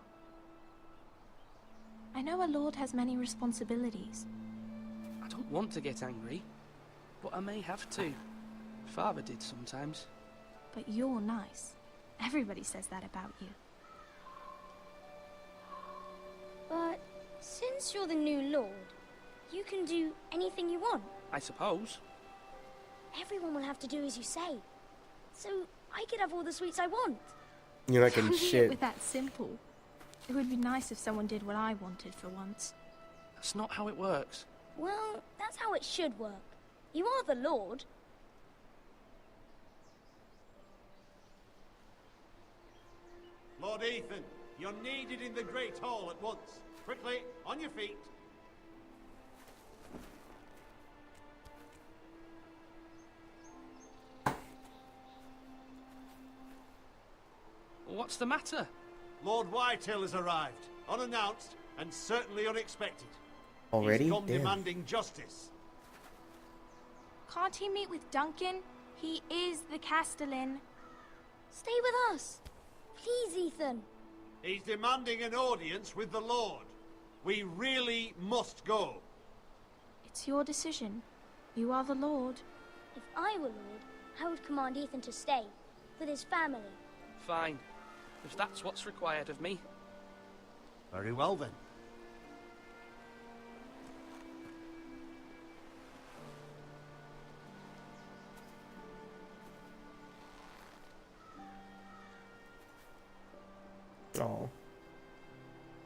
I: I know a lord has many responsibilities.
K: I don't want to get angry, but I may have to. Father did sometimes.
I: But you're nice. Everybody says that about you.
J: But since you're the new lord, you can do anything you want.
K: I suppose.
J: Everyone will have to do as you say. So I could have all the sweets I want.
A: You're not
I: Don't
A: getting
I: think
A: shit.
I: it was that simple. It would be nice if someone did what I wanted for once.
K: That's not how it works.
J: Well, that's how it should work. You are the lord.
E: Lord Ethan, you're needed in the Great Hall at once. Quickly, on your feet.
K: What's the matter?
E: Lord Whitehill has arrived, unannounced and certainly unexpected.
A: Already?
E: He's come
A: Damn.
E: demanding justice.
I: Can't he meet with Duncan? He is the Castellan.
J: Stay with us. Please, Ethan.
E: He's demanding an audience with the Lord. We really must go.
I: It's your decision. You are the Lord.
J: If I were lord, I would command Ethan to stay with his family.
K: Fine. If that's what's required of me.
E: Very well then.
A: Oh.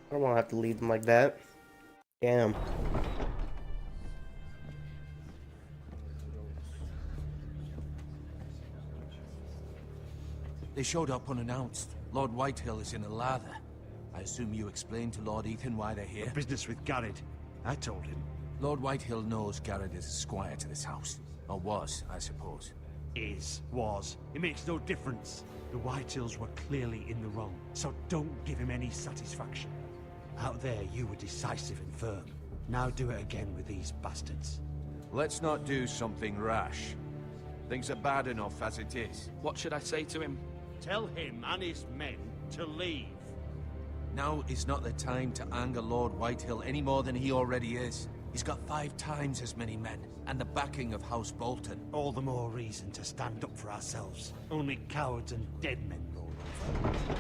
A: I don't want to have to leave them like that. Damn.
C: They showed up unannounced. Lord Whitehill is in a lather. I assume you explained to Lord Ethan why they're here?
E: Business with Garrett. I told him.
C: Lord Whitehill knows Garrett is a squire to this house. Or was, I suppose.
E: Was. It makes no difference. The Whitehills were clearly in the wrong, so don't give him any satisfaction. Out there, you were decisive and firm. Now do it again with these bastards.
C: Let's not do something rash. Things are bad enough as it is.
K: What should I say to him?
E: Tell him and his men to leave.
C: Now is not the time to anger Lord Whitehill any more than he already is. He's got 5 times as many men, and the backing of House Bolton.
E: All the more reason to stand up for ourselves. Only cowards and dead men roll over.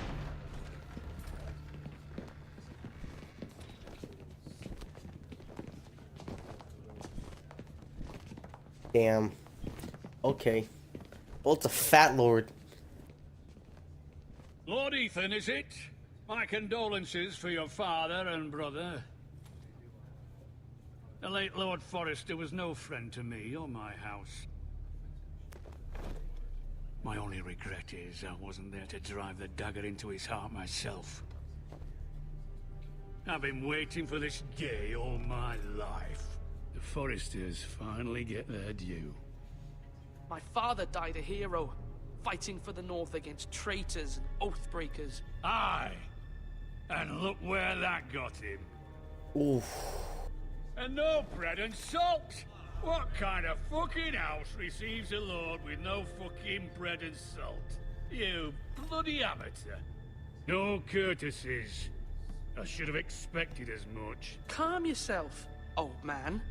A: Damn. Okay. Well, it's a fat lord.
B: Lord Ethan, is it? My condolences for your father and brother. The late Lord Forrester was no friend to me or my house. My only regret is I wasn't there to drive the dagger into his heart myself. I've been waiting for this day all my life. The Forresters finally get their due.
K: My father died a hero, fighting for the North against traitors and oathbreakers.
B: Aye. And look where that got him.
A: Oof.
B: And no bread and salt! What kind of fucking house receives a lord with no fucking bread and salt? You bloody amateur. No courtesies. I should have expected as much.
K: Calm yourself, old man.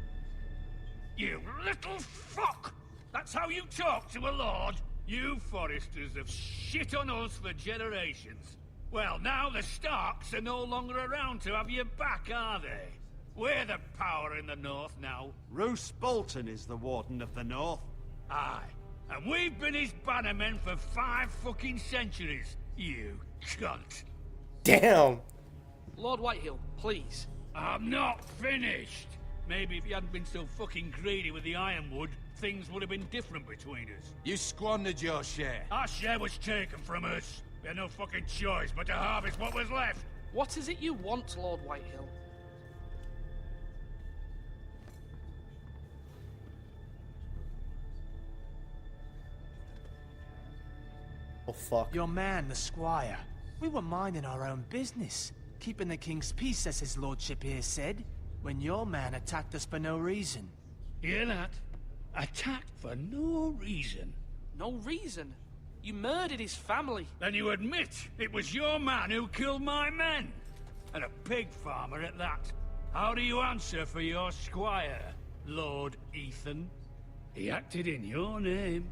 B: You little fuck! That's how you talk to a lord? You Forresters have shit on us for generations. Well, now the Starks are no longer around to have your back, are they? We're the power in the north now.
E: Roose Bolton is the Warden of the North.
B: Aye. And we've been his bannermen for 5 fucking centuries. You cunt.
A: Damn.
K: Lord Whitehill, please.
B: I'm not finished. Maybe if you hadn't been so fucking greedy with the ironwood, things would have been different between us.
C: You squandered your share.
B: Our share was taken from us. We had no fucking choice but to harvest what was left.
K: What is it you want, Lord Whitehill?
A: fuck.
F: Your man, the squire. We were minding our own business, keeping the king's peace, as his lordship here said, when your man attacked us for no reason.
B: Hear that? Attacked for no reason.
K: No reason? You murdered his family.
B: Then you admit it was your man who killed my men. And a pig farmer at that. How do you answer for your squire, Lord Ethan? He acted in your name.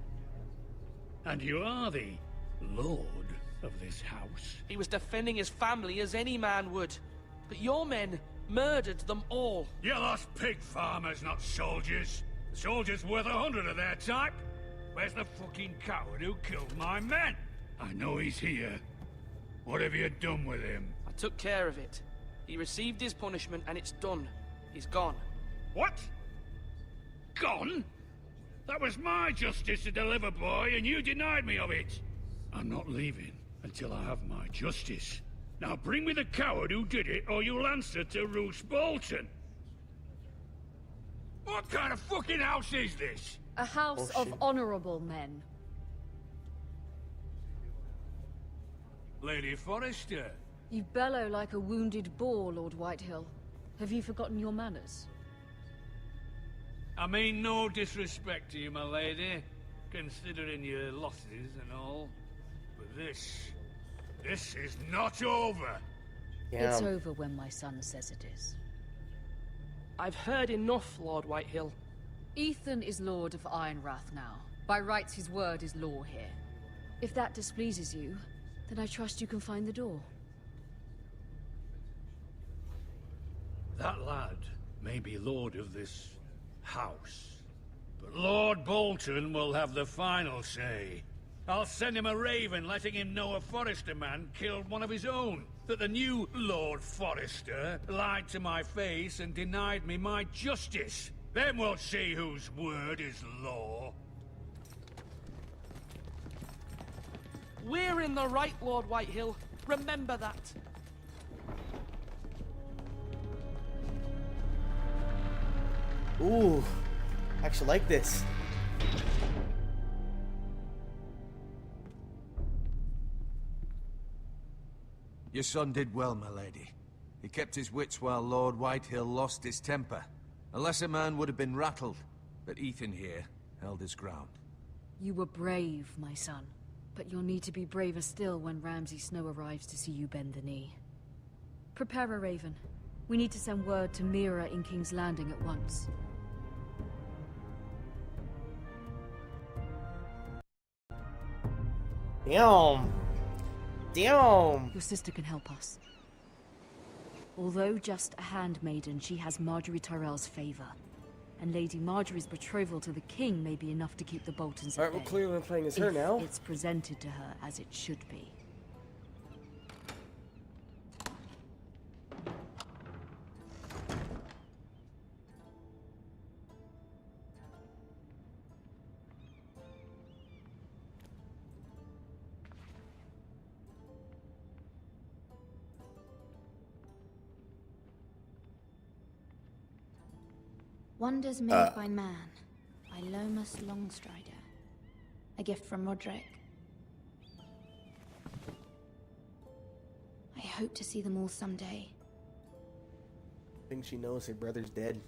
B: And you are the lord of this house.
K: He was defending his family as any man would. But your men murdered them all.
B: You lost pig farmers, not soldiers. The soldiers worth 100 of their type. Where's the fucking coward who killed my men? I know he's here. What have you done with him?
K: I took care of it. He received his punishment and it's done. He's gone.
B: What? Gone? That was my justice to deliver, boy, and you denied me of it. I'm not leaving until I have my justice. Now bring me the coward who did it, or you'll answer to Roose Bolton. What kind of fucking house is this?
H: A house of honorable men.
B: Lady Forrester.
H: You bellow like a wounded boar, Lord Whitehill. Have you forgotten your manners?
B: I mean no disrespect to you, my lady, considering your losses and all. But this is not over.
H: It's over when my son says it is.
K: I've heard enough, Lord Whitehill.
H: Ethan is Lord of Ironrath now. By rights, his word is law here. If that displeases you, then I trust you can find the door.
B: That lad may be lord of this house, but Lord Bolton will have the final say. I'll send him a raven letting him know a Forrester man killed one of his own. That the new Lord Forrester lied to my face and denied me my justice. Then we'll see whose word is law.
K: We're in the right, Lord Whitehill. Remember that.
A: Ooh, I actually like this.
C: Your son did well, my lady. He kept his wits while Lord Whitehill lost his temper. A lesser man would have been rattled, but Ethan here held his ground.
H: You were brave, my son. But you'll need to be braver still when Ramsay Snow arrives to see you bend the knee. Prepare a raven. We need to send word to Mira in King's Landing at once.
A: Damn. Damn.
H: Your sister can help us. Although just a handmaiden, she has Marjorie Tyrell's favor. And Lady Marjorie's betrothal to the king may be enough to keep the Boltons at
A: Alright,
H: bay.
A: we're clearly playing as her now.
H: It's presented to her as it should be.
I: Wonders made by man, by Lomas Longstrider. A gift from Roderick. I hope to see them all someday.
A: I think she knows her brother's dead.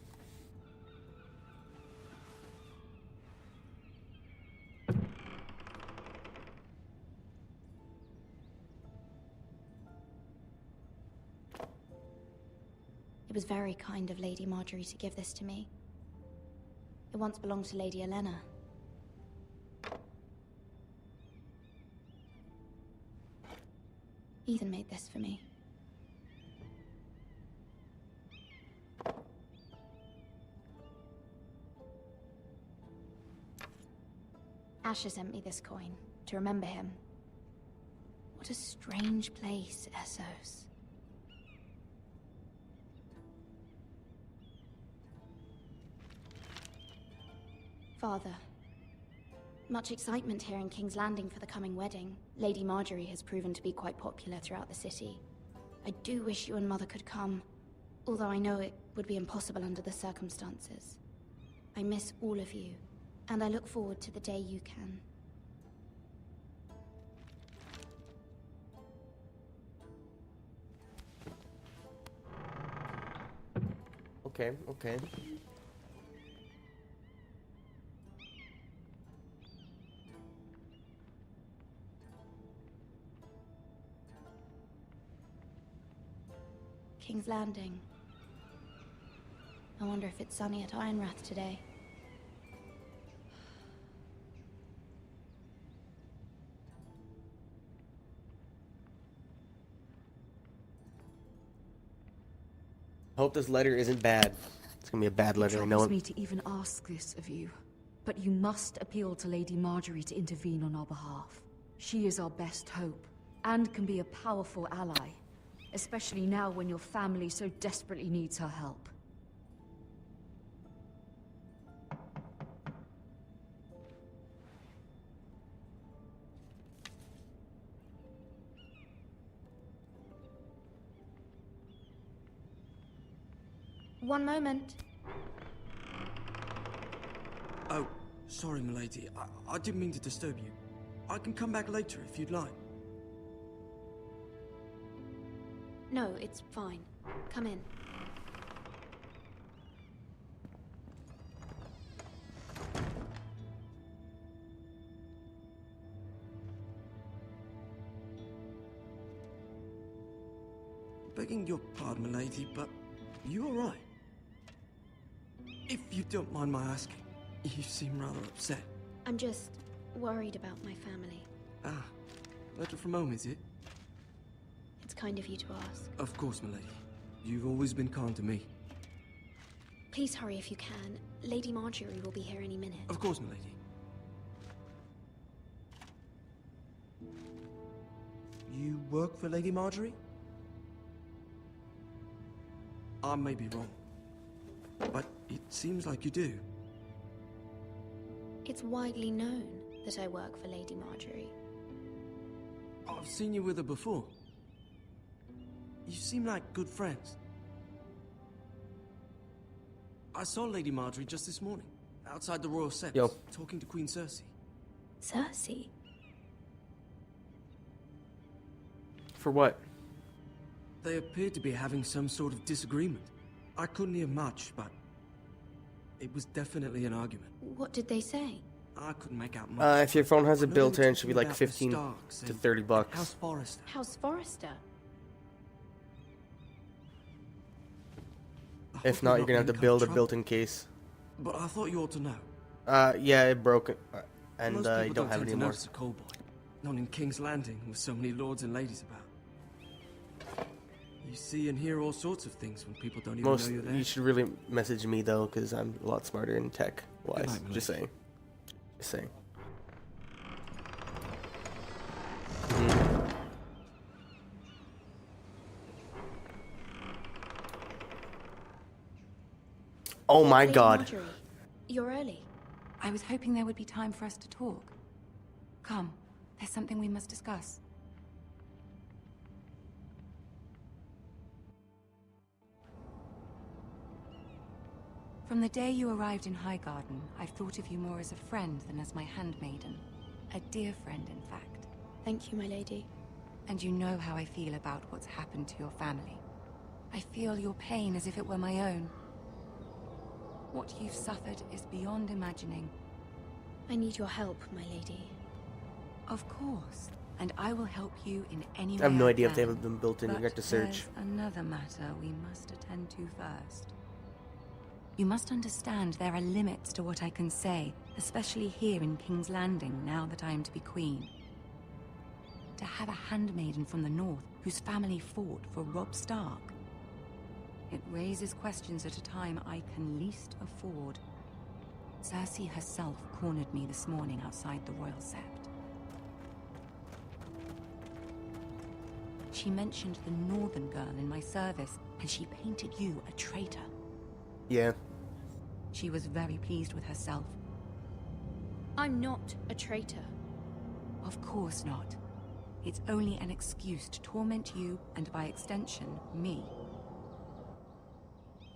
I: It was very kind of Lady Marjorie to give this to me. It once belonged to Lady Elena. Ethan made this for me. Asher sent me this coin to remember him. What a strange place, Essos. Father, much excitement here in King's Landing for the coming wedding. Lady Marjorie has proven to be quite popular throughout the city. I do wish you and Mother could come, although I know it would be impossible under the circumstances. I miss all of you, and I look forward to the day you can.
A: Okay, okay.
J: King's Landing. I wonder if it's sunny at Ironrath today.
A: Hope this letter isn't bad. It's gonna be a bad letter. I know
H: It
A: it.
H: troubles me to even ask this of you, but you must appeal to Lady Marjorie to intervene on our behalf. She is our best hope, and can be a powerful ally, especially now when your family so desperately needs her help.
J: One moment.
L: Oh, sorry, milady. I didn't mean to disturb you. I can come back later if you'd like.
J: No, it's fine. Come in.
L: Begging your pardon, milady, but you all right? If you don't mind my asking, you seem rather upset.
J: I'm just worried about my family.
L: Ah, letter from home, is it?
J: It's kind of you to ask.
L: Of course, milady. You've always been kind to me.
J: Please hurry if you can. Lady Marjorie will be here any minute.
L: Of course, milady. You work for Lady Marjorie? I may be wrong, but it seems like you do.
J: It's widely known that I work for Lady Marjorie.
L: I've seen you with her before. You seem like good friends. I saw Lady Marjorie just this morning, outside the Royal Sept,
A: Yo.
L: talking to Queen Cersei.
J: Cersei?
A: For what?
L: They appeared to be having some sort of disagreement. I couldn't hear much, but it was definitely an argument.
J: What did they say?
L: I couldn't make out much.
A: If your phone has a
L: I know they were
A: built-in, it should be
L: talking
A: like
L: about the
A: 15
L: Starks
A: to
L: and
A: 30 bucks.
L: House Forrester.
J: House Forrester?
L: I
A: If
L: hope
A: not,
L: you're
A: you're gonna have to
L: in
A: build a
L: trouble.
A: built-in case.
L: But I thought you ought to know.
A: Yeah, it broke, and
L: Most
A: you
L: people
A: don't have
L: tend
A: it
L: to
A: anymore.
L: notice a call boy. Not in King's Landing with so many lords and ladies about. You see and hear all sorts of things when people don't even
A: Most
L: know you're there.
A: you should really message me though, because I'm a lot smarter in tech wise.
L: Good night,
A: Just
L: milady.
A: saying. Just saying. Oh my
J: Lady
A: god.
J: Marjorie, you're early.
M: I was hoping there would be time for us to talk. Come, there's something we must discuss. From the day you arrived in Highgarden, I've thought of you more as a friend than as my handmaiden. A dear friend, in fact.
J: Thank you, my lady.
M: And you know how I feel about what's happened to your family. I feel your pain as if it were my own. What you've suffered is beyond imagining.
J: I need your help, my lady.
M: Of course. And I will help you in any way
A: I have no idea if they
M: can.
A: have them built in. You
M: But
A: got to search.
M: there's another matter we must attend to first. You must understand there are limits to what I can say, especially here in King's Landing, now that I am to be queen. To have a handmaiden from the north whose family fought for Robb Stark. It raises questions at a time I can least afford. Cersei herself cornered me this morning outside the Royal Sept. She mentioned the northern girl in my service, and she painted you a traitor.
A: Yeah.
M: She was very pleased with herself.
J: I'm not a traitor.
M: Of course not. It's only an excuse to torment you, and by extension, me.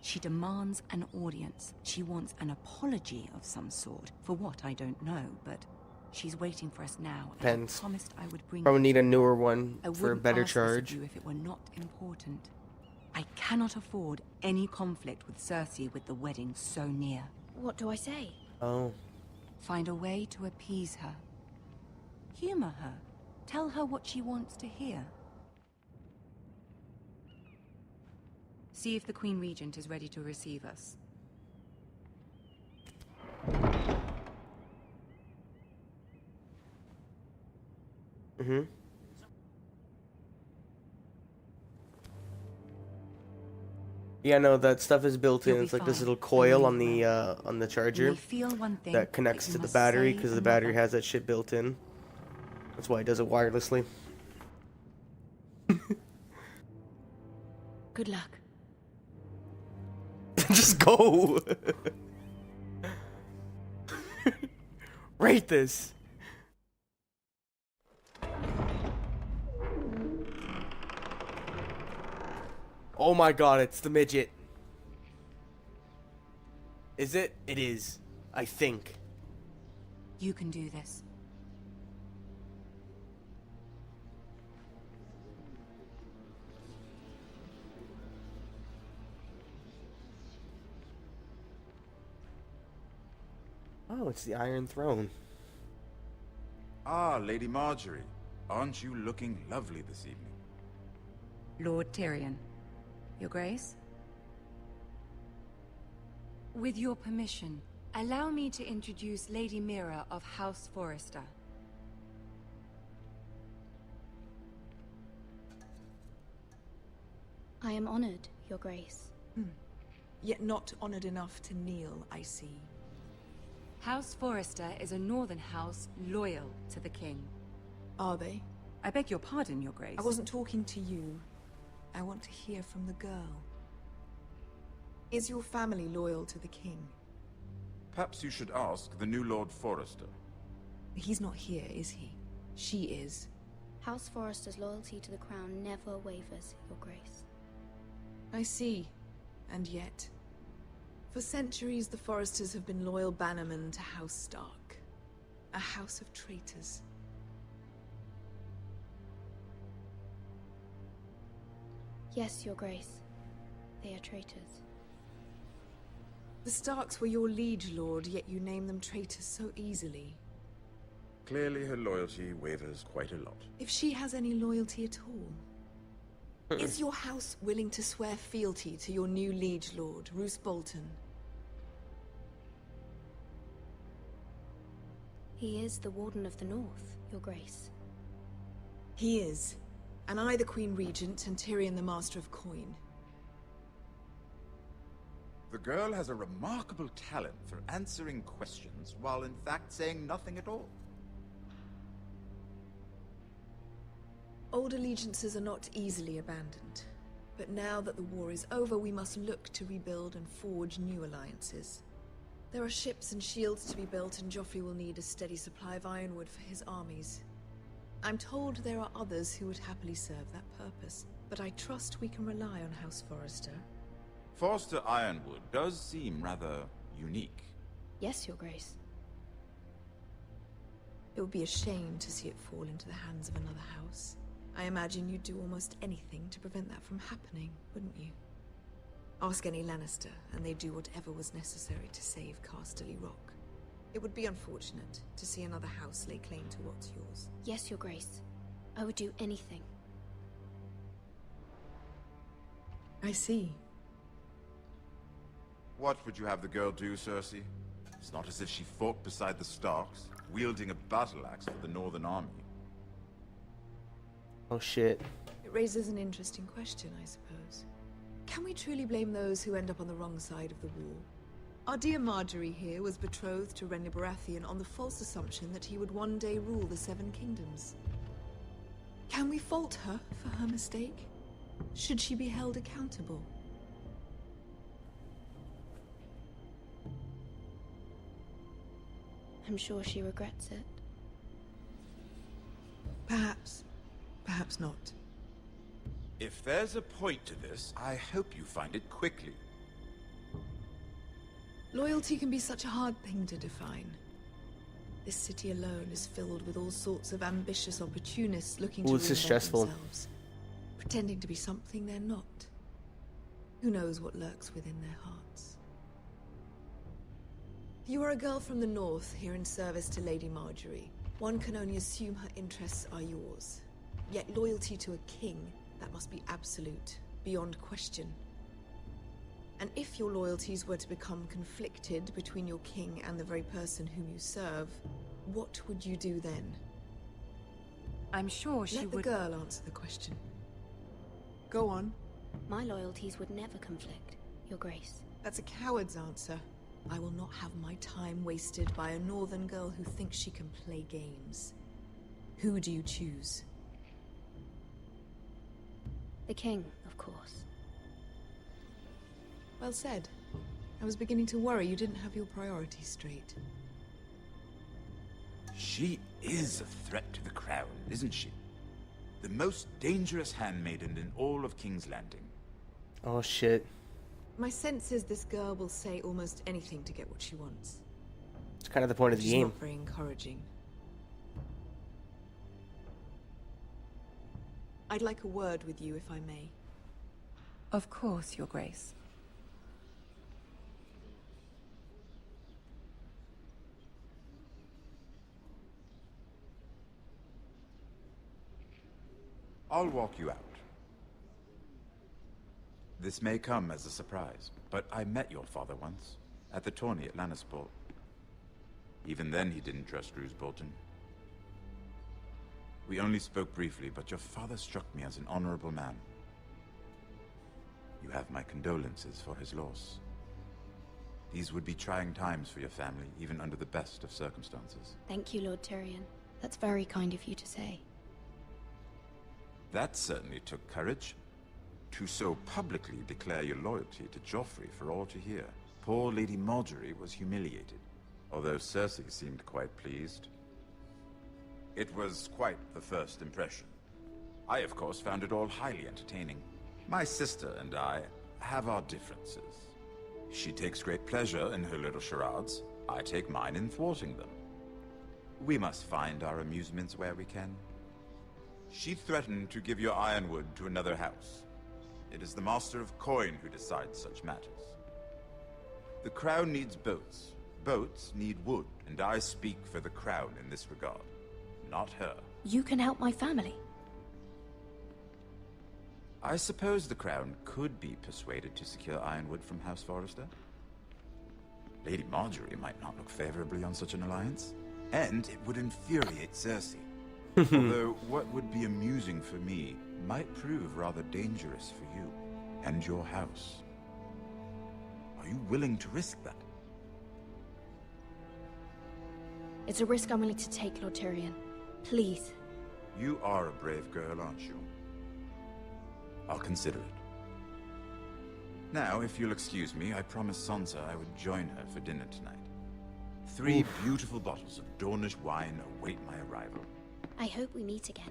M: She demands an audience. She wants an apology of some sort. For what, I don't know, but she's waiting for us now. And I
A: Depends.
M: promised I would bring
A: Probably
M: you
A: need
M: to
A: a
M: her.
A: newer one
M: I
A: for a
M: wouldn't
A: better
M: ask this of
A: charge.
M: you if it were not important. I I cannot afford any conflict with Cersei with the wedding so near.
H: What do I say?
A: Oh.
M: Find a way to appease her. Humor her. Tell her what she wants to hear. See if the Queen Regent is ready to receive us.
A: Mm-hmm. Yeah, no, that stuff is built in. It's like this little coil on the charger that connects to the battery because the battery has that shit built in. That's why it does it wirelessly.
H: Good luck.
A: Just go. Rate this. Oh my god, it's the midget. Is it? It is. I think.
M: You can do this.
A: Oh, it's the Iron Throne.
N: Ah, Lady Marjorie. Aren't you looking lovely this evening?
M: Lord Tyrion. Your Grace? With your permission, allow me to introduce Lady Mira of House Forrester.
I: I am honored, Your Grace.
O: Yet not honored enough to kneel, I see.
M: House Forrester is a northern house loyal to the king.
O: Are they?
M: I beg your pardon, Your Grace.
O: I wasn't talking to you. I want to hear from the girl. Is your family loyal to the king?
N: Perhaps you should ask the new Lord Forrester.
O: He's not here, is he? She is.
I: House Forrester's loyalty to the crown never wavers, Your Grace.
O: I see. And yet... For centuries, the Forresters have been loyal bannermen to House Stark. A house of traitors.
I: Yes, Your Grace. They are traitors.
O: The Starks were your liege lord, yet you name them traitors so easily.
N: Clearly her loyalty wavers quite a lot.
O: If she has any loyalty at all. Is your house willing to swear fealty to your new liege lord, Roose Bolton?
I: He is the Warden of the North, Your Grace.
O: He is. And I the Queen Regent, and Tyrion the Master of Coin.
N: The girl has a remarkable talent for answering questions while in fact saying nothing at all.
O: Old allegiances are not easily abandoned. But now that the war is over, we must look to rebuild and forge new alliances. There are ships and shields to be built, and Joffrey will need a steady supply of ironwood for his armies. I'm told there are others who would happily serve that purpose, but I trust we can rely on House Forrester.
N: Forster Ironwood does seem rather unique.
I: Yes, Your Grace.
O: It would be a shame to see it fall into the hands of another house. I imagine you'd do almost anything to prevent that from happening, wouldn't you? Ask any Lannister, and they'd do whatever was necessary to save Casterly Rock. It would be unfortunate to see another house lay claim to what's yours.
I: Yes, Your Grace. I would do anything.
O: I see.
N: What would you have the girl do, Cersei? It's not as if she fought beside the Starks, wielding a battle axe for the Northern Army.
A: Oh shit.
O: It raises an interesting question, I suppose. Can we truly blame those who end up on the wrong side of the war? Our dear Marjorie here was betrothed to Renly Baratheon on the false assumption that he would one day rule the Seven Kingdoms. Can we fault her for her mistake? Should she be held accountable?
I: I'm sure she regrets it.
O: Perhaps. Perhaps not.
N: If there's a point to this, I hope you find it quickly.
O: Loyalty can be such a hard thing to define. This city alone is filled with all sorts of ambitious opportunists looking to
A: this is
O: reinvent
A: stressful.
O: themselves, pretending to be something they're not. Who knows what lurks within their hearts? You are a girl from the north, here in service to Lady Marjorie. One can only assume her interests are yours. Yet loyalty to a king, that must be absolute, beyond question. And if your loyalties were to become conflicted between your king and the very person whom you serve, what would you do then?
M: I'm sure she would...
O: Let the girl answer the question. Go on.
P: My loyalties would never conflict, Your Grace.
O: That's a coward's answer. I will not have my time wasted by a northern girl who thinks she can play games. Who do you choose?
P: The king, of course.
O: Well said. I was beginning to worry you didn't have your priorities straight.
N: She is a threat to the crown, isn't she? The most dangerous handmaiden in all of King's Landing.
A: Oh shit.
O: My sense is this girl will say almost anything to get what she wants.
A: It's kind of the point of the
O: She's
A: game.
O: not very encouraging. I'd like a word with you, if I may.
M: Of course, Your Grace.
N: I'll walk you out. This may come as a surprise, but I met your father once, at the tourney at Lannisport. Even then he didn't trust Roose Bolton. We only spoke briefly, but your father struck me as an honorable man. You have my condolences for his loss. These would be trying times for your family, even under the best of circumstances.
P: Thank you, Lord Tyrion. That's very kind of you to say.
N: That certainly took courage. To so publicly declare your loyalty to Joffrey for all to hear. Poor Lady Marjorie was humiliated, although Cersei seemed quite pleased. It was quite the first impression. I, of course, found it all highly entertaining. My sister and I have our differences. She takes great pleasure in her little charades. I take mine in thwarting them. We must find our amusements where we can. She threatened to give your ironwood to another house. It is the Master of Coin who decides such matters. The Crown needs boats. Boats need wood, and I speak for the Crown in this regard, not her.
P: You can help my family.
N: I suppose the Crown could be persuaded to secure ironwood from House Forrester. Lady Marjorie might not look favorably on such an alliance, and it would infuriate Cersei. Although what would be amusing for me might prove rather dangerous for you and your house. Are you willing to risk that?
P: It's a risk I'm willing to take, Lord Tyrion. Please.
N: You are a brave girl, aren't you? I'll consider it. Now, if you'll excuse me, I promised Sansa I would join her for dinner tonight. 3 beautiful bottles of Dornish wine await my arrival.
P: I hope we meet again.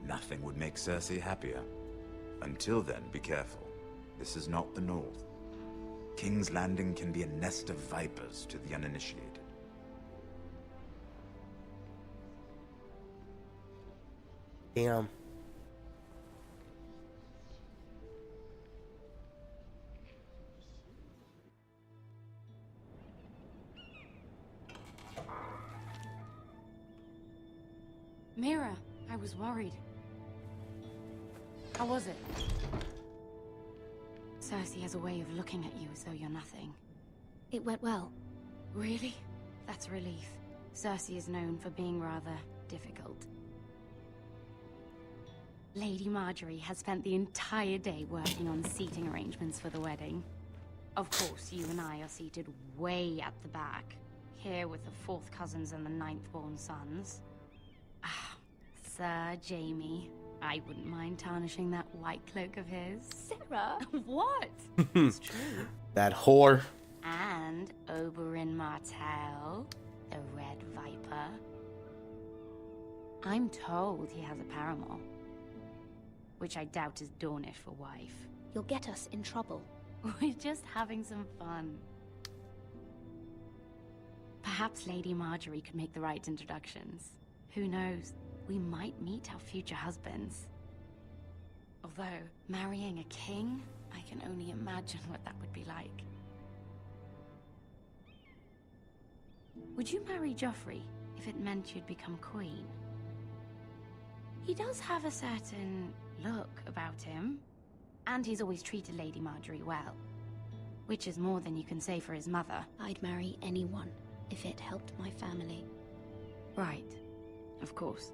N: Nothing would make Cersei happier. Until then, be careful. This is not the North. King's Landing can be a nest of vipers to the uninitiated.
A: Damn.
M: Mira, I was worried. How was it? Cersei has a way of looking at you as though you're nothing.
P: It went well.
M: Really? That's a relief. Cersei is known for being rather difficult. Lady Marjorie has spent the entire day working on seating arrangements for the wedding. Of course, you and I are seated way at the back, here with the 4th cousins and the 9th-born sons. Ah, Sir Jaime. I wouldn't mind tarnishing that white cloak of his.
P: Sarah?
M: What? It's true.
A: That whore.
M: And Oberyn Martell, the Red Viper. I'm told he has a paramour, which I doubt is Dornish for wife.
P: You'll get us in trouble.
M: We're just having some fun. Perhaps Lady Marjorie could make the right introductions. Who knows? We might meet our future husbands. Although, marrying a king? I can only imagine what that would be like. Would you marry Joffrey if it meant you'd become queen? He does have a certain look about him, and he's always treated Lady Marjorie well, which is more than you can say for his mother.
P: I'd marry anyone if it helped my family.
M: Right, of course.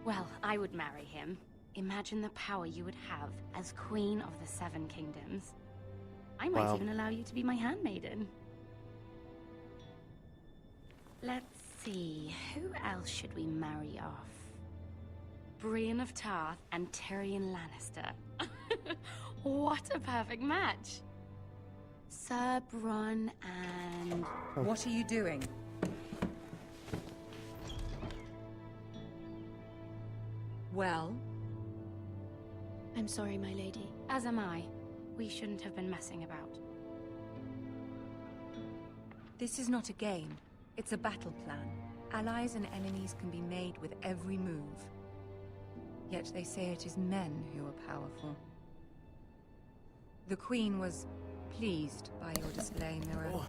M: Well, I would marry him. Imagine the power you would have as Queen of the Seven Kingdoms. I might even allow you to be my handmaiden. Let's see, who else should we marry off? Brienne of Tarth and Tyrion Lannister. What a perfect match! Sir Bronn and...
Q: What are you doing? Well?
P: I'm sorry, my lady.
M: As am I. We shouldn't have been messing about.
Q: This is not a game. It's a battle plan. Allies and enemies can be made with every move. Yet they say it is men who are powerful. The Queen was pleased by your display, Mira.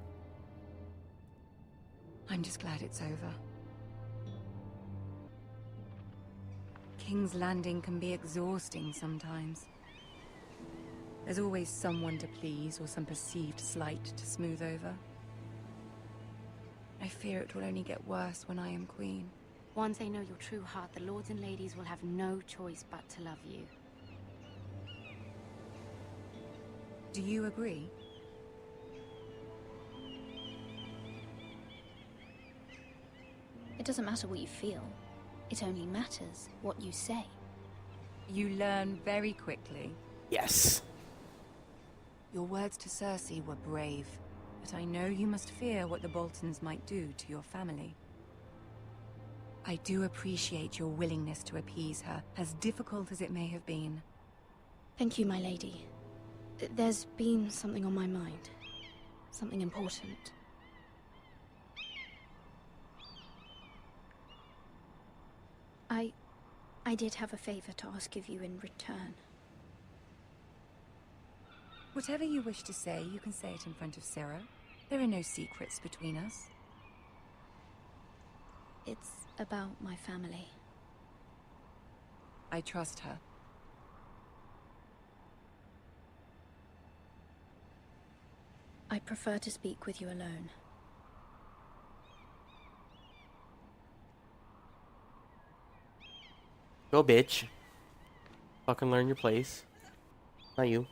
Q: I'm just glad it's over. King's Landing can be exhausting sometimes. There's always someone to please or some perceived slight to smooth over. I fear it will only get worse when I am queen.
M: Once they know your true heart, the lords and ladies will have no choice but to love you.
Q: Do you agree?
P: It doesn't matter what you feel. It only matters what you say.
Q: You learn very quickly.
A: Yes.
Q: Your words to Cersei were brave, but I know you must fear what the Boltons might do to your family. I do appreciate your willingness to appease her, as difficult as it may have been.
P: Thank you, my lady. There's been something on my mind. Something important. I did have a favor to ask of you in return.
Q: Whatever you wish to say, you can say it in front of Sarah. There are no secrets between us.
P: It's about my family.
Q: I trust her.
P: I prefer to speak with you alone.
A: Go, bitch. Fucking learn your place. Not you.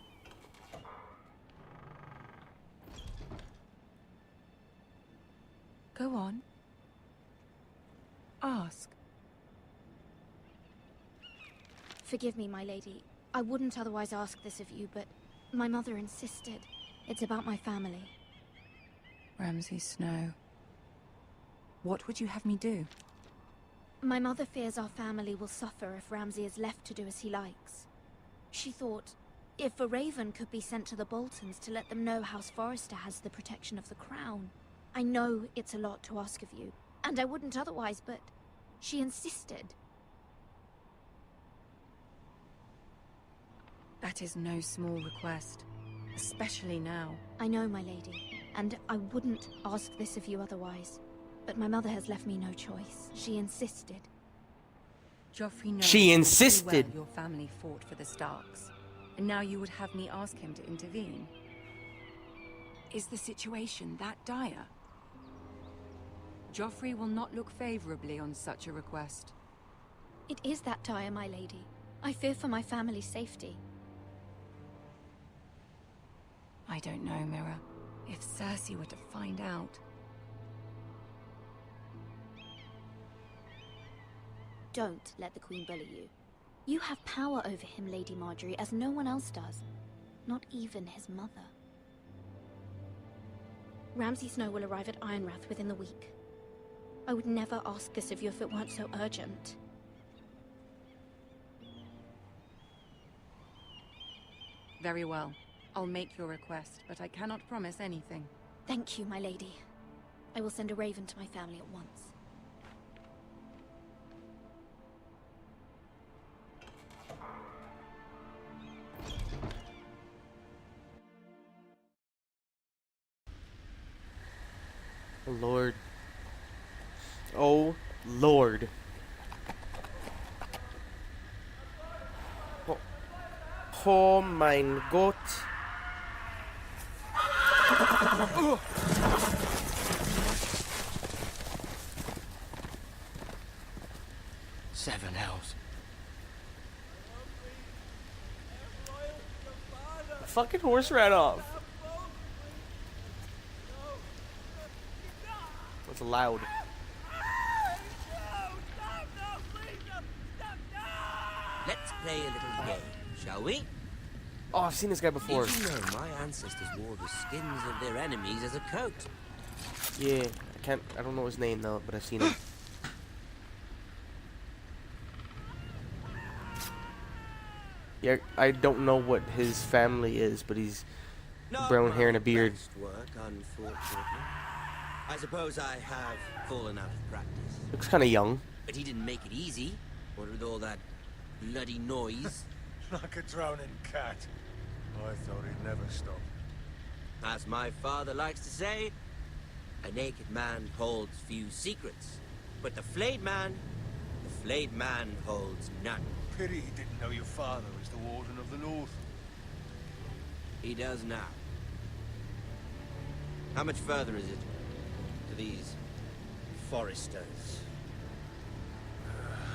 Q: Go on. Ask.
P: Forgive me, my lady. I wouldn't otherwise ask this of you, but my mother insisted. It's about my family.
Q: Ramsay Snow. What would you have me do?
P: My mother fears our family will suffer if Ramsay is left to do as he likes. She thought, if a raven could be sent to the Boltons to let them know House Forrester has the protection of the crown. I know it's a lot to ask of you, and I wouldn't otherwise, but she insisted.
Q: That is no small request, especially now.
P: I know, my lady, and I wouldn't ask this of you otherwise. But my mother has left me no choice. She insisted.
Q: Joffrey knows
A: She insisted.
Q: well your family fought for the Starks, and now you would have me ask him to intervene. Is the situation that dire? Joffrey will not look favorably on such a request.
P: It is that dire, my lady. I fear for my family's safety.
Q: I don't know, Mira. If Cersei were to find out...
P: Don't let the Queen bully you. You have power over him, Lady Marjorie, as no one else does. Not even his mother. Ramsay Snow will arrive at Ironrath within the week. I would never ask this of you if it weren't so urgent.
Q: Very well. I'll make your request, but I cannot promise anything.
P: Thank you, my lady. I will send a raven to my family at once.
A: Oh, Lord. Oh, Lord. Oh, oh mein Gott.
D: Seven hells.
A: The fucking horse ran off. That's loud.
R: Let's play a little game, shall we?
A: Oh, I've seen this guy before.
R: Did you know my ancestors wore the skins of their enemies as a coat?
A: Yeah, I don't know his name though, but I've seen him. Yeah, I don't know what his family is, but he's brown hair and a beard.
R: Work, unfortunately. I suppose I have fallen out of practice.
A: Looks kind of young.
R: But he didn't make it easy. What with all that bloody noise?
C: Like a drowning cat. I thought he'd never stop.
R: As my father likes to say, a naked man holds few secrets. But the flayed man holds none.
C: Pity he didn't know your father was the Warden of the North.
R: He does now. How much further is it to these foresters?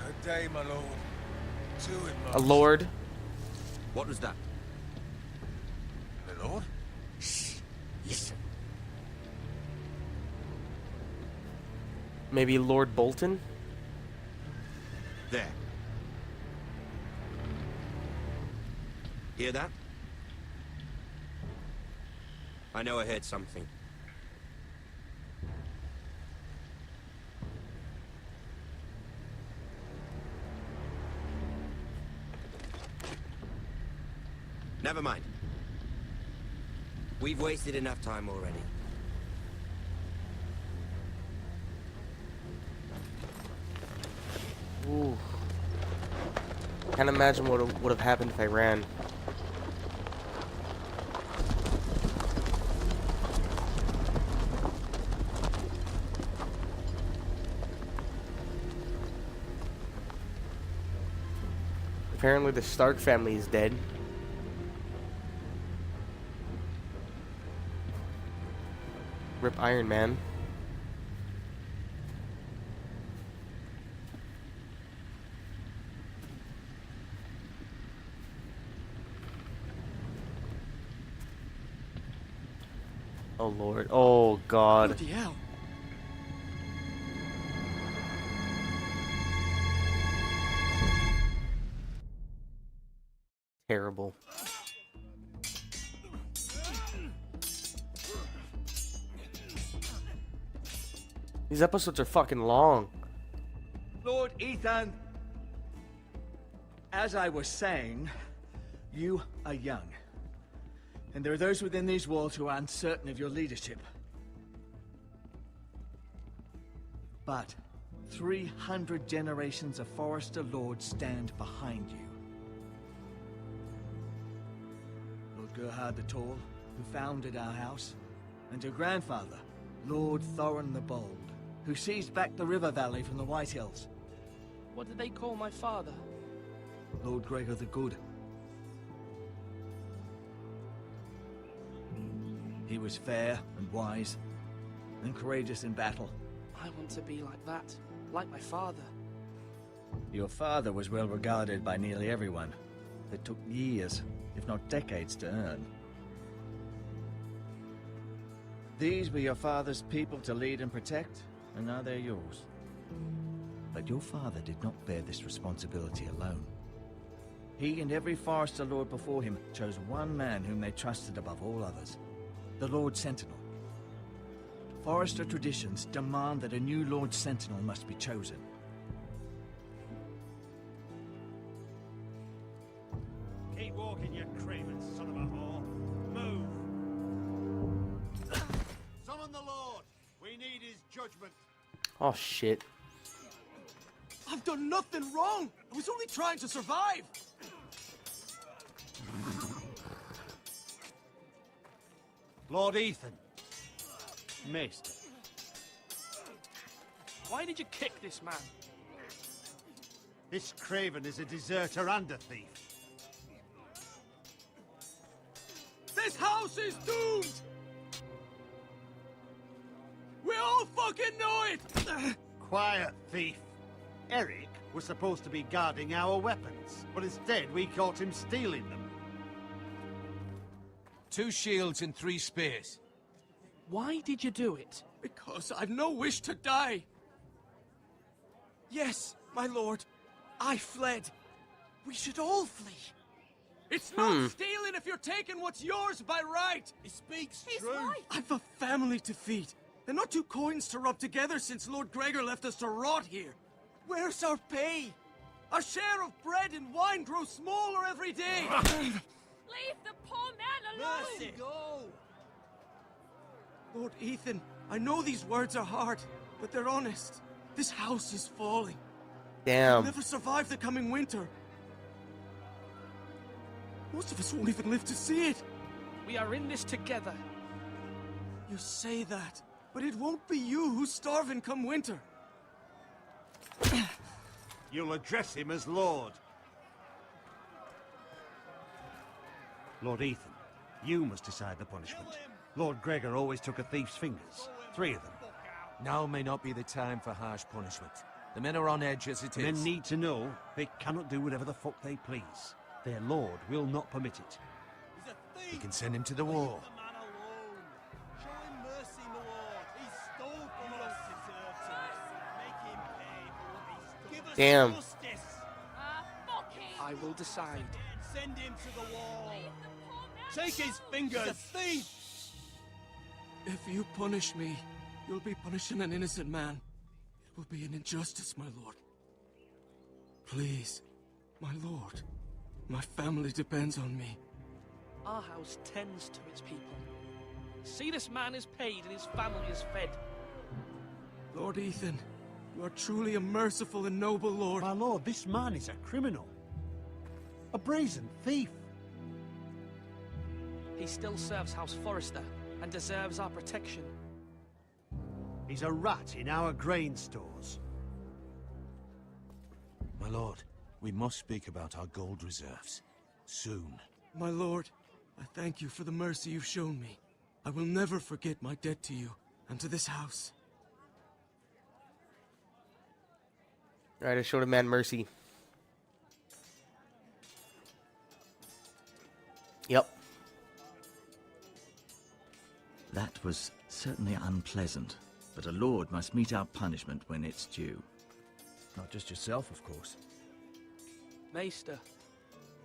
C: A day, my lord. Two at most.
A: A lord.
R: What was that?
C: My lord?
R: Shh. Listen.
A: Maybe Lord Bolton?
R: There. Hear that? I know I heard something. Never mind. We've wasted enough time already.
A: Ooh. Can't imagine what would have happened if I ran. Apparently the Stark family is dead. Rip Iron Man. Oh Lord. Oh God.
F: Bloody hell.
A: Terrible. These episodes are fucking long.
F: Lord Ethan, as I was saying, you are young. And there are those within these walls who are uncertain of your leadership. But 300 generations of Forester Lords stand behind you. Lord Gerhard the Tall, who founded our house, and your grandfather, Lord Thorin the Bold, who seized back the river valley from the White Hills.
K: What did they call my father?
F: Lord Gregor the Good. He was fair and wise, and courageous in battle.
K: I want to be like that, like my father.
F: Your father was well regarded by nearly everyone. It took years, if not decades, to earn. These were your father's people to lead and protect, and now they're yours. But your father did not bear this responsibility alone. He and every Forester Lord before him chose one man whom they trusted above all others, the Lord Sentinel. Forester traditions demand that a new Lord Sentinel must be chosen.
E: Keep walking, you craven son of a whore. Move! Summon the Lord! We need his judgment.
A: Oh shit.
F: I've done nothing wrong! I was only trying to survive!
E: Lord Ethan. Missed.
K: Why did you kick this man?
E: This Craven is a deserter and a thief.
F: This house is doomed! We all fucking know it!
E: Quiet, thief. Eric was supposed to be guarding our weapons, but instead we caught him stealing them.
C: 2 shields and 3 spears.
K: Why did you do it?
L: Because I've no wish to die. Yes, my lord. I fled. We should all flee.
F: It's not stealing if you're taking what's yours by right!
L: He speaks
F: He's
L: true.
F: right.
L: I've a family to feed, and not 2 coins to rub together since Lord Gregor left us to rot here. Where's our pay?
F: Our share of bread and wine grows smaller every day!
S: Leave the poor man alone!
L: Mercy, go! Lord Ethan, I know these words are hard, but they're honest. This house is falling.
A: Damn.
L: We'll never survive the coming winter. Most of us won't even live to see it.
K: We are in this together.
L: You say that, but it won't be you who's starving come winter.
E: You'll address him as Lord. Lord Ethan, you must decide the punishment. Lord Gregor always took a thief's fingers. 3 of them.
C: Now may not be the time for harsh punishment. The men are on edge as it is.
E: Men need to know they cannot do whatever the fuck they please. Their lord will not permit it.
C: We can send him to the wall.
L: Show him mercy, my lord. He stole from us. Make him pay for what he stole. Give us
A: Damn.
L: justice.
S: Fuck him!
K: I will decide.
L: Send him to the wall. Take his fingers. He's a thief. If you punish me, you'll be punishing an innocent man. It will be an injustice, my lord. Please, my lord. My family depends on me.
K: Our house tends to its people. See, this man is paid and his family is fed.
L: Lord Ethan, you are truly a merciful and noble lord.
E: My lord, this man is a criminal. A brazen thief.
K: He still serves House Forrester and deserves our protection.
E: He's a rat in our grain stores.
C: My lord, we must speak about our gold reserves. Soon.
L: My lord, I thank you for the mercy you've shown me. I will never forget my debt to you and to this house.
A: Alright, I showed a man mercy. Yep.
G: That was certainly unpleasant, but a lord must mete out punishment when it's due.
F: Not just yourself, of course.
K: Maester,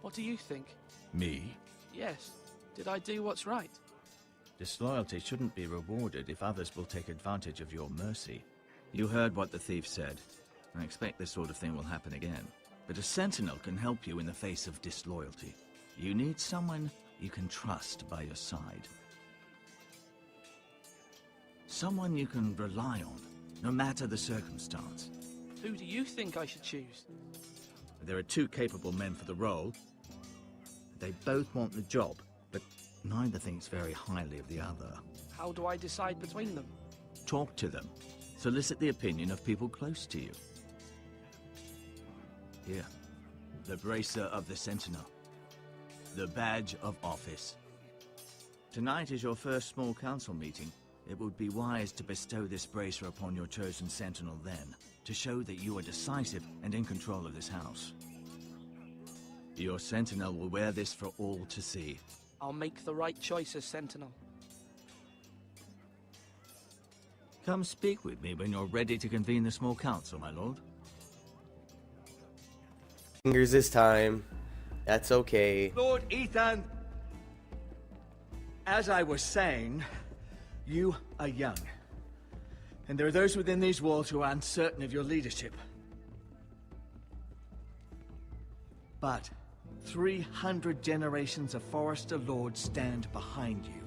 K: what do you think?
G: Me?
K: Yes. Did I do what's right?
G: Disloyalty shouldn't be rewarded if others will take advantage of your mercy. You heard what the thief said. I expect this sort of thing will happen again. But a sentinel can help you in the face of disloyalty. You need someone you can trust by your side. Someone you can rely on, no matter the circumstance.
K: Who do you think I should choose?
G: There are 2 capable men for the role. They both want the job, but neither thinks very highly of the other.
K: How do I decide between them?
G: Talk to them. Solicit the opinion of people close to you. Here, the bracer of the Sentinel. The badge of office. Tonight is your first small council meeting. It would be wise to bestow this bracer upon your chosen Sentinel then, to show that you are decisive and in control of this house. Your Sentinel will wear this for all to see.
K: I'll make the right choice as Sentinel.
G: Come speak with me when you're ready to convene the small council, my lord.
A: Fingers this time. That's okay.
F: Lord Ethan, as I was saying, you are young. And there are those within these walls who are uncertain of your leadership. But 300 generations of Forrester Lords stand behind you.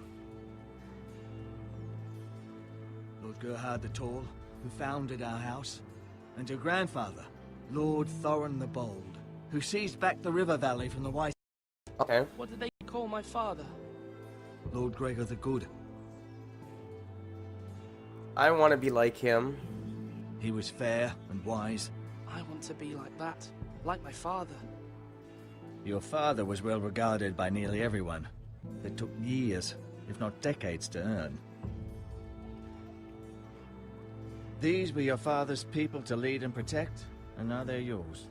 F: Lord Gerhard the Tall, who founded our house, and your grandfather, Lord Thorin the Bold, who seized back the river valley from the White.
A: Okay.
K: What did they call my father?
F: Lord Gregor the Good.
A: I want to be like him.
G: He was fair and wise.
K: I want to be like that, like my father.
G: Your father was well regarded by nearly everyone. It took years, if not decades, to earn. These were your father's people to lead and protect, and now they're yours.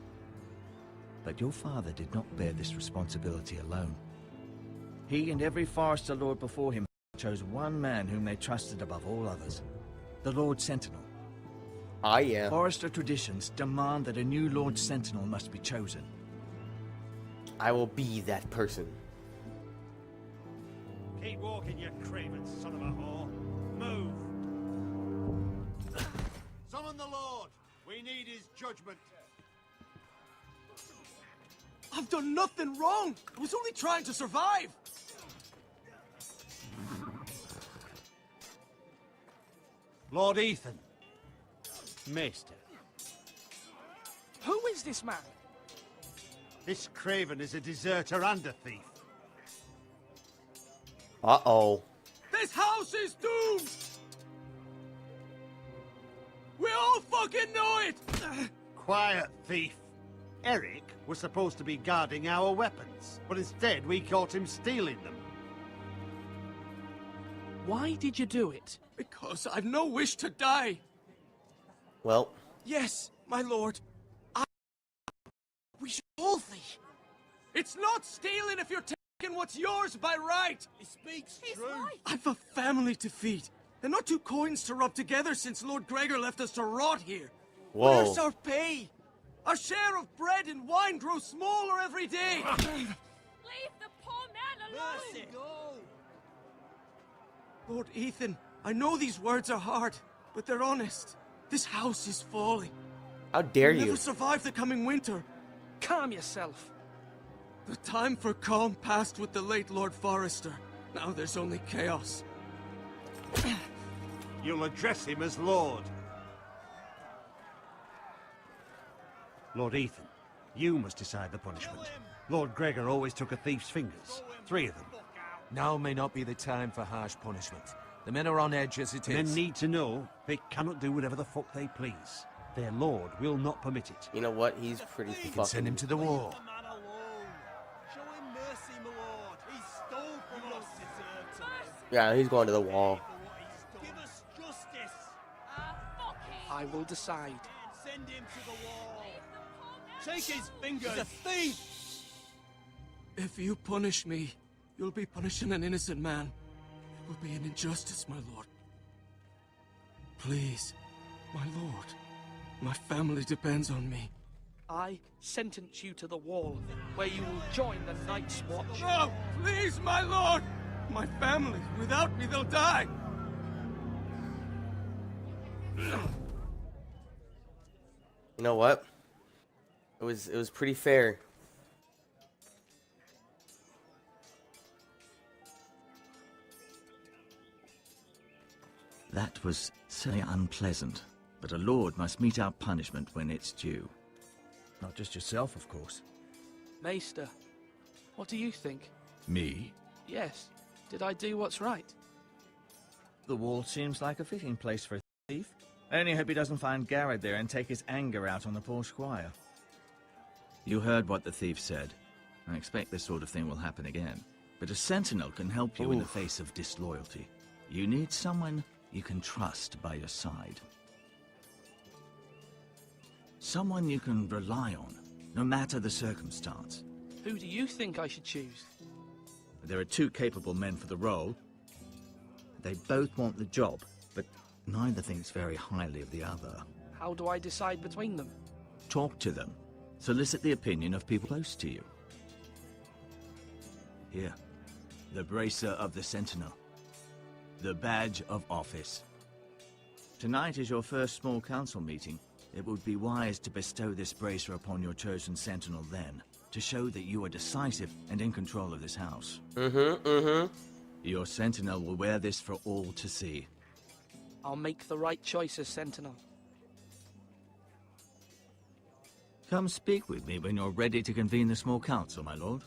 G: But your father did not bear this responsibility alone. He and every Forester Lord before him chose one man whom they trusted above all others, the Lord Sentinel.
A: Ah, yeah.
G: Forester traditions demand that a new Lord Sentinel must be chosen.
A: I will be that person.
E: Keep walking, you craven son of a whore. Move! Summon the Lord! We need his judgment.
L: I've done nothing wrong! I was only trying to survive!
E: Lord Ethan. Maester.
K: Who is this man?
E: This craven is a deserter and a thief.
A: Uh-oh.
L: This house is doomed! We all fucking know it!
E: Quiet, thief. Eric was supposed to be guarding our weapons, but instead we caught him stealing them.
K: Why did you do it?
L: Because I've no wish to die.
A: Well.
L: Yes, my lord. We should all thee. It's not stealing if you're taking what's yours by right.
E: He speaks
S: true.
L: I've a family to feed, and not two coins to rub together since Lord Gregor left us to rot here.
A: Whoa.
L: Where's our pay? Our share of bread and wine grows smaller every day.
S: Leave the poor man alone!
L: Lord Ethan, I know these words are hard, but they're honest. This house is falling.
A: How dare
L: We'll
A: you?
L: never survive the coming winter.
K: Calm yourself.
L: The time for calm passed with the late Lord Forester. Now there's only chaos.
E: You'll address him as Lord. Lord Ethan, you must decide the punishment. Lord Gregor always took a thief's fingers. 3 of them.
C: Now may not be the time for harsh punishment. The men are on edge as it is.
E: Men need to know they cannot do whatever the fuck they please. Their lord will not permit it.
A: You know what? He's pretty fucking...
C: You can send him to the war.
A: Yeah, he's going to the wall.
E: Give us justice.
K: I will decide.
E: Send him to the wall. Take his fingers. He's a thief.
L: If you punish me, you'll be punishing an innocent man. It will be an injustice, my lord. Please, my lord. My family depends on me.
K: I sentence you to the wall, where you will join the Night's Watch.
L: No! Please, my lord! My family, without me, they'll die!
A: You know what? It was pretty fair.
G: That was certainly unpleasant, but a lord must mete out punishment when it's due. Not just yourself, of course.
K: Maester, what do you think?
G: Me?
K: Yes. Did I do what's right?
G: The wall seems like a fitting place for a thief. I only hope he doesn't find Garrett there and take his anger out on the poor squire. You heard what the thief said. I expect this sort of thing will happen again. But a sentinel can help you in the face of disloyalty. You need someone you can trust by your side. Someone you can rely on, no matter the circumstance.
K: Who do you think I should choose?
G: There are 2 capable men for the role. They both want the job, but neither thinks very highly of the other.
K: How do I decide between them?
G: Talk to them. Solicit the opinion of people close to you. Here, the bracer of the Sentinel. The badge of office. Tonight is your first small council meeting. It would be wise to bestow this bracer upon your chosen Sentinel then, to show that you are decisive and in control of this house. Your Sentinel will wear this for all to see.
K: I'll make the right choice as Sentinel.
G: Come speak with me when you're ready to convene the small council, my lord.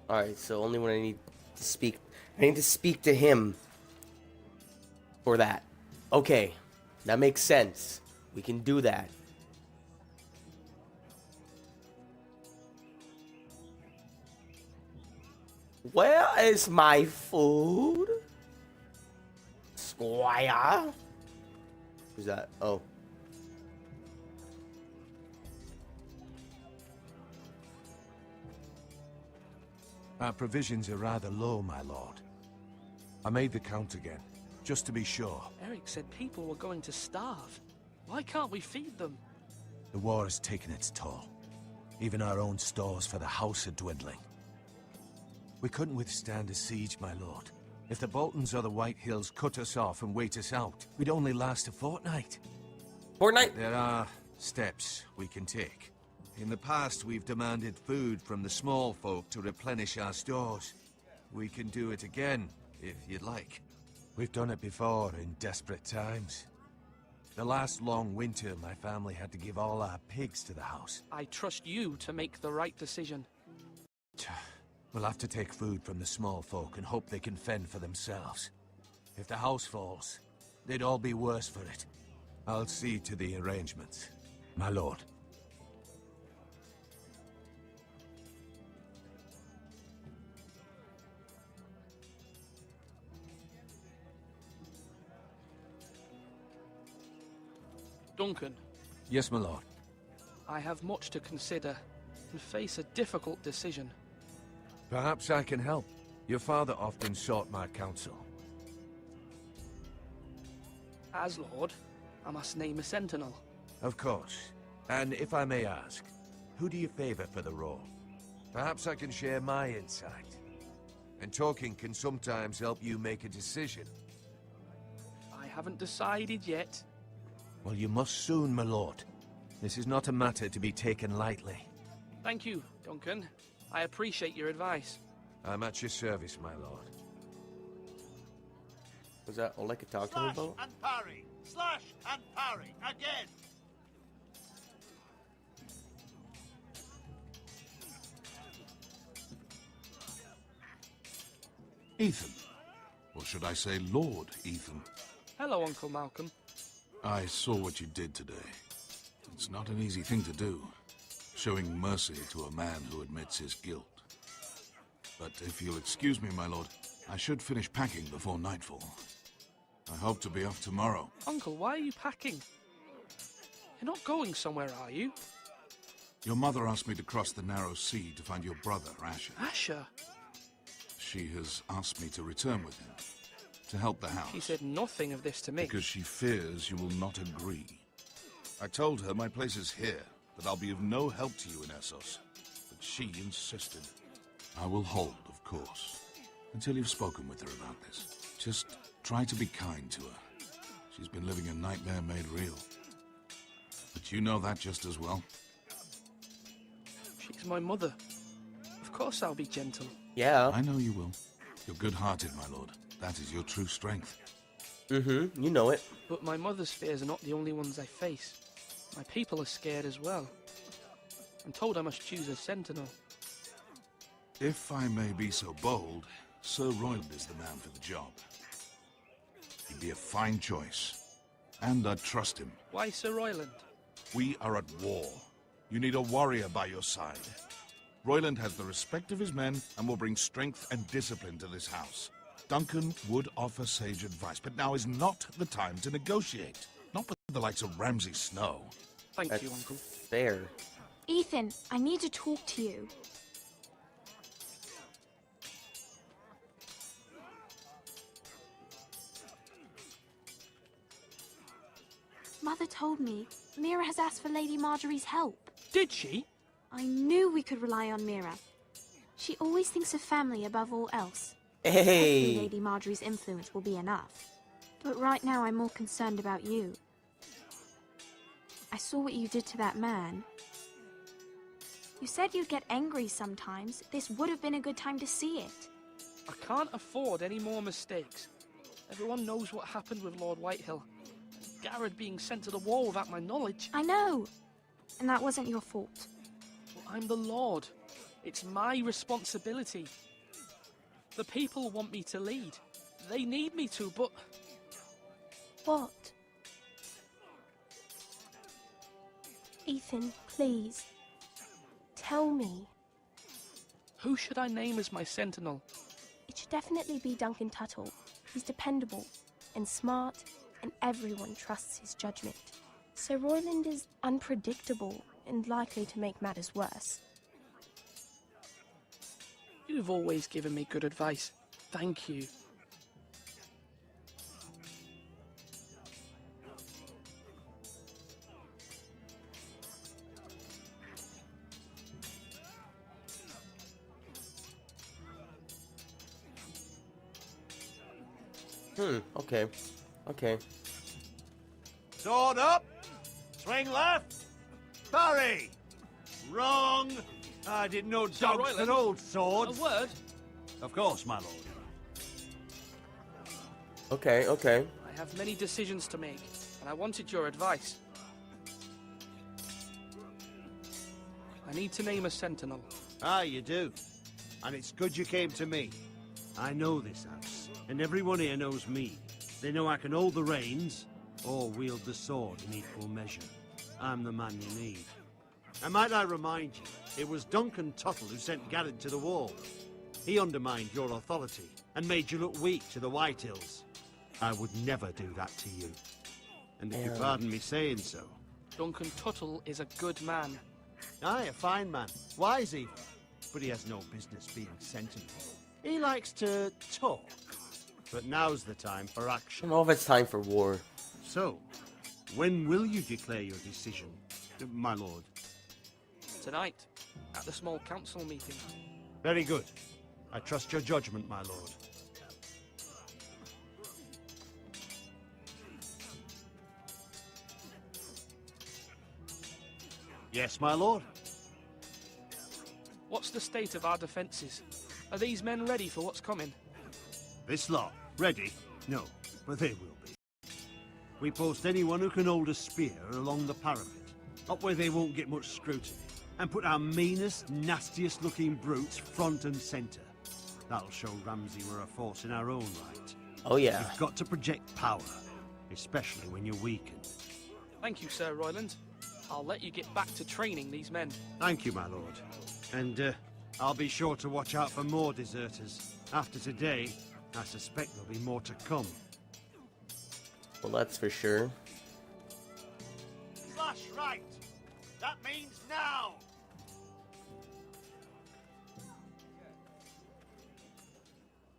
A: Alright, so only when I need to speak... I need to speak to him. For that. Okay. That makes sense. We can do that. Where is my food? Squire? Who's that? Oh.
C: Our provisions are rather low, my lord. I made the count again, just to be sure.
K: Eric said people were going to starve. Why can't we feed them?
C: The war has taken its toll. Even our own stores for the house are dwindling. We couldn't withstand a siege, my lord. If the Boltons or the White Hills cut us off and wait us out, we'd only last a fortnight.
A: Fortnight?
C: There are steps we can take. In the past, we've demanded food from the small folk to replenish our stores. We can do it again, if you'd like. We've done it before in desperate times. The last long winter, my family had to give all our pigs to the house.
K: I trust you to make the right decision.
C: We'll have to take food from the small folk and hope they can fend for themselves. If the house falls, they'd all be worse for it. I'll see to the arrangements, my lord.
K: Duncan.
C: Yes, my lord.
K: I have much to consider and face a difficult decision.
C: Perhaps I can help. Your father often sought my counsel.
K: As Lord, I must name a sentinel.
C: Of course. And if I may ask, who do you favor for the role? Perhaps I can share my insight. And talking can sometimes help you make a decision.
K: I haven't decided yet.
C: Well, you must soon, my lord. This is not a matter to be taken lightly.
K: Thank you, Duncan. I appreciate your advice.
C: I'm at your service, my lord.
A: Was that all I could talk to him about?
T: And parry! Slash and parry! Again!
U: Ethan. Or should I say Lord Ethan?
K: Hello, Uncle Malcolm.
U: I saw what you did today. It's not an easy thing to do, showing mercy to a man who admits his guilt. But if you'll excuse me, my lord, I should finish packing before nightfall. I hope to be off tomorrow.
K: Uncle, why are you packing? You're not going somewhere, are you?
U: Your mother asked me to cross the narrow sea to find your brother, Asher.
K: Asher?
U: She has asked me to return with him, to help the house.
K: She said nothing of this to me.
U: Because she fears you will not agree. I told her my place is here, that I'll be of no help to you in Essos. But she insisted. I will hold, of course, until you've spoken with her about this. Just try to be kind to her. She's been living a nightmare made real. But you know that just as well.
K: She's my mother. Of course I'll be gentle.
A: Yeah.
U: I know you will. You're good-hearted, my lord. That is your true strength.
A: Mm-hmm. You know it.
K: But my mother's fears are not the only ones I face. My people are scared as well. I'm told I must choose a sentinel.
U: If I may be so bold, Sir Royland is the man for the job. He'd be a fine choice. And I'd trust him.
K: Why Sir Royland?
U: We are at war. You need a warrior by your side. Royland has the respect of his men and will bring strength and discipline to this house. Duncan would offer sage advice, but now is not the time to negotiate. Not with the likes of Ramsay Snow.
K: Thank you, Uncle.
A: Fair.
I: Ethan, I need to talk to you. Mother told me Mira has asked for Lady Marjorie's help.
K: Did she?
I: I knew we could rely on Mira. She always thinks of family above all else.
A: Hey!
I: Hopefully Lady Marjorie's influence will be enough. But right now I'm more concerned about you. I saw what you did to that man. You said you'd get angry sometimes. This would have been a good time to see it.
K: I can't afford any more mistakes. Everyone knows what happened with Lord Whitehill. Garrett being sent to the war without my knowledge.
I: I know. And that wasn't your fault.
K: Well, I'm the Lord. It's my responsibility. The people want me to lead. They need me to, but...
I: What?
B: Ethan, please. Tell me.
K: Who should I name as my sentinel?
B: It should definitely be Duncan Tuttle. He's dependable and smart, and everyone trusts his judgment. Sir Royland is unpredictable and likely to make matters worse.
K: You've always given me good advice. Thank you.
A: Okay. Okay.
T: Sword up! Swing left! Parry! Wrong! I didn't know
K: Sir
T: dogs
K: Royland,
T: had old swords.
K: A word?
T: Of course, my lord.
A: Okay, okay.
K: I have many decisions to make, and I wanted your advice. I need to name a sentinel.
E: Ah, you do. And it's good you came to me. I know this house, and everyone here knows me. They know I can hold the reins, or wield the sword in equal measure. I'm the man you need. And might I remind you, it was Duncan Tuttle who sent Garrett to the wall. He undermined your authority, and made you look weak to the White Hills. I would never do that to you. And if you pardon me saying so...
K: Duncan Tuttle is a good man.
E: Aye, a fine man. Wise even. But he has no business being sentinel. He likes to talk. But now's the time for
A: I
E: action.
A: don't know if it's time for war.
E: So, when will you declare your decision, my lord?
K: Tonight, at the small council meeting.
E: Very good. I trust your judgment, my lord. Yes, my lord.
K: What's the state of our defences? Are these men ready for what's coming?
E: This lot, ready? No, but they will be. We post anyone who can hold a spear along the parapet, up where they won't get much scrutiny, and put our meanest, nastiest looking brutes front and centre. That'll show Ramsay we're a force in our own right.
A: Oh yeah.
E: You've got to project power, especially when you're weakened.
K: Thank you, Sir Royland. I'll let you get back to training these men.
E: Thank you, my lord. And I'll be sure to watch out for more deserters. After today, I suspect there'll be more to come.
A: Well, that's for sure.
T: Slash right! That means now!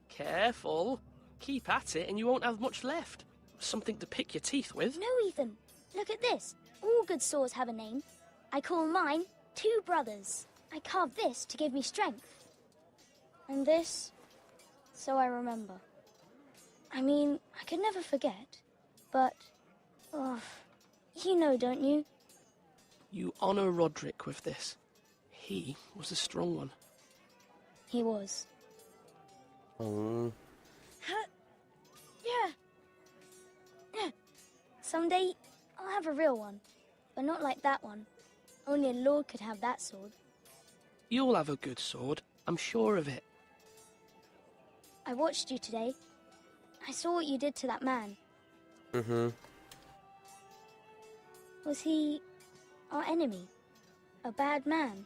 K: Careful. Keep at it and you won't have much left. Something to pick your teeth with.
J: No, Ethan. Look at this. All good swords have a name. I call mine Two Brothers. I carved this to give me strength. And this, so I remember. I mean, I could never forget. But, you know, don't you?
K: You honour Roderick with this. He was a strong one.
J: He was.
A: Oh.
J: Yeah. Someday, I'll have a real one. But not like that one. Only a lord could have that sword.
K: You'll have a good sword. I'm sure of it.
J: I watched you today. I saw what you did to that man.
A: Mm-hmm.
J: Was he our enemy? A bad man?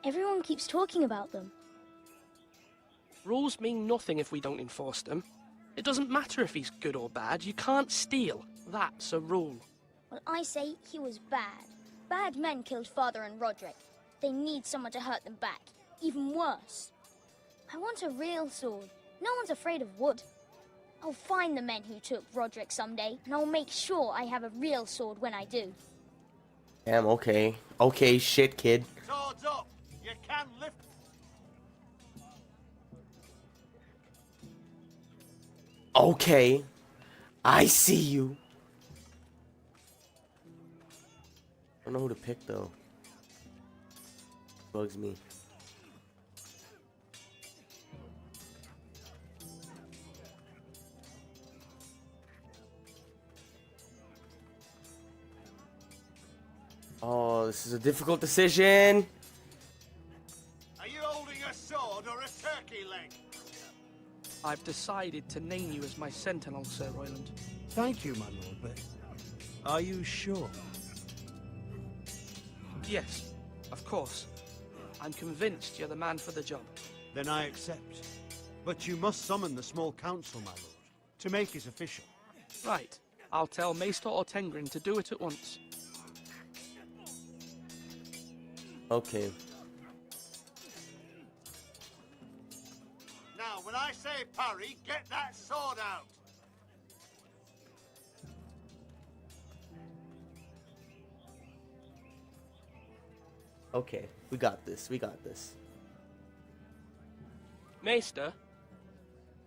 J: Everyone keeps talking about them.
K: Rules mean nothing if we don't enforce them. It doesn't matter if he's good or bad. You can't steal. That's a rule.
J: Well, I say he was bad. Bad men killed Father and Roderick. They need someone to hurt them back. Even worse. I want a real sword. No one's afraid of wood. I'll find the men who took Roderick someday, and I'll make sure I have a real sword when I do.
A: Damn, okay. Okay, shit, kid.
T: Swords up! You can lift...
A: Okay. I see you. I don't know who to pick, though. Bugs me. Oh, this is a difficult decision.
T: Are you holding a sword or a turkey leg?
K: I've decided to name you as my sentinel, Sir Royland.
E: Thank you, my lord, but are you sure?
K: Yes, of course. I'm convinced you're the man for the job.
E: Then I accept. But you must summon the small council, my lord, to make it official.
K: Right. I'll tell Maester Ortengrin to do it at once.
A: Okay.
T: Now, when I say parry, get that sword out.
A: Okay, we got this. We got this.
K: Maester?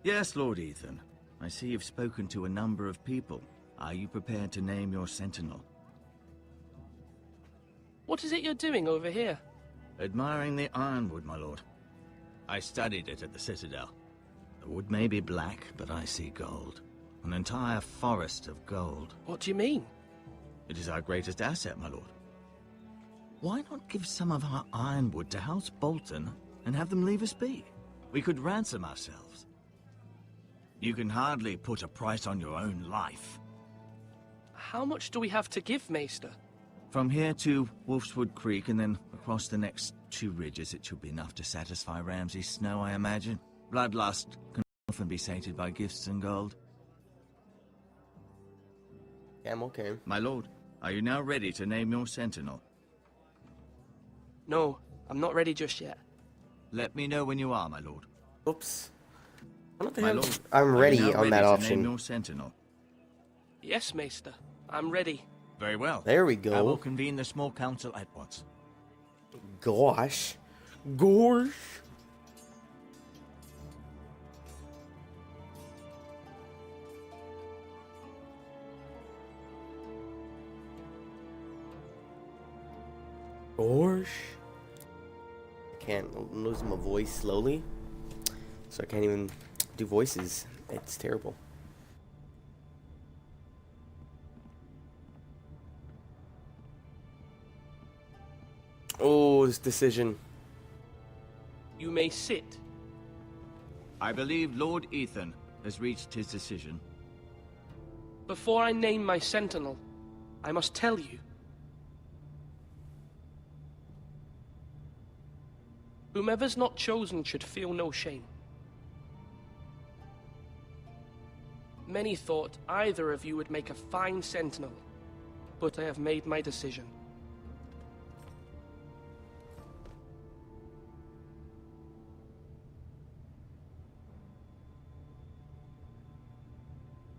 G: Yes, Lord Ethan. I see you've spoken to a number of people. Are you prepared to name your sentinel?
K: What is it you're doing over here?
G: Admiring the ironwood, my lord. I studied it at the Citadel. The wood may be black, but I see gold. An entire forest of gold.
K: What do you mean?
G: It is our greatest asset, my lord. Why not give some of our ironwood to House Bolton and have them leave us be? We could ransom ourselves. You can hardly put a price on your own life.
K: How much do we have to give, Maester?
G: From here to Wolfswood Creek and then across the next 2 ridges, it should be enough to satisfy Ramsay Snow, I imagine. Bloodlust can often be sated by gifts and gold.
A: Yeah, I'm okay.
G: My lord, are you now ready to name your sentinel?
K: No, I'm not ready just yet.
G: Let me know when you are, my lord.
A: Oops. I don't
G: My
A: think
G: lord,
A: I'm
G: are
A: ready
G: you now
A: on that
G: to
A: option.
G: Name your sentinel.
K: Yes, Maester. I'm ready.
G: Very well.
A: There we
G: I will
A: go.
G: convene the small council at once.
A: Gosh. Gosh. Gosh. I can't lose my voice slowly. So I can't even do voices. It's terrible. Oh, this decision.
K: You may sit.
G: I believe Lord Ethan has reached his decision.
K: Before I name my sentinel, I must tell you. Whomever's not chosen should feel no shame. Many thought either of you would make a fine sentinel, but I have made my decision.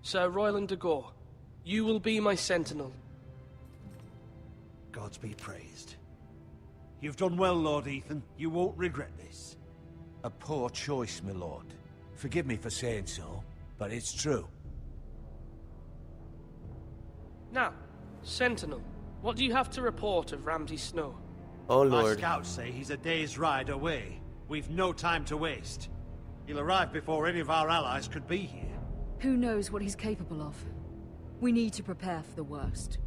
K: Sir Royland de Gore, you will be my sentinel.
E: Gods be praised. You've done well, Lord Ethan. You won't regret this.
C: A poor choice, my lord. Forgive me for saying so, but it's true.
K: Now, Sentinel, what do you have to report of Ramsay Snow?
A: Oh,
E: My
A: Lord.
E: scouts say he's a day's ride away. We've no time to waste. He'll arrive before any of our allies could be here.
H: Who knows what he's capable of? We need to prepare for the worst.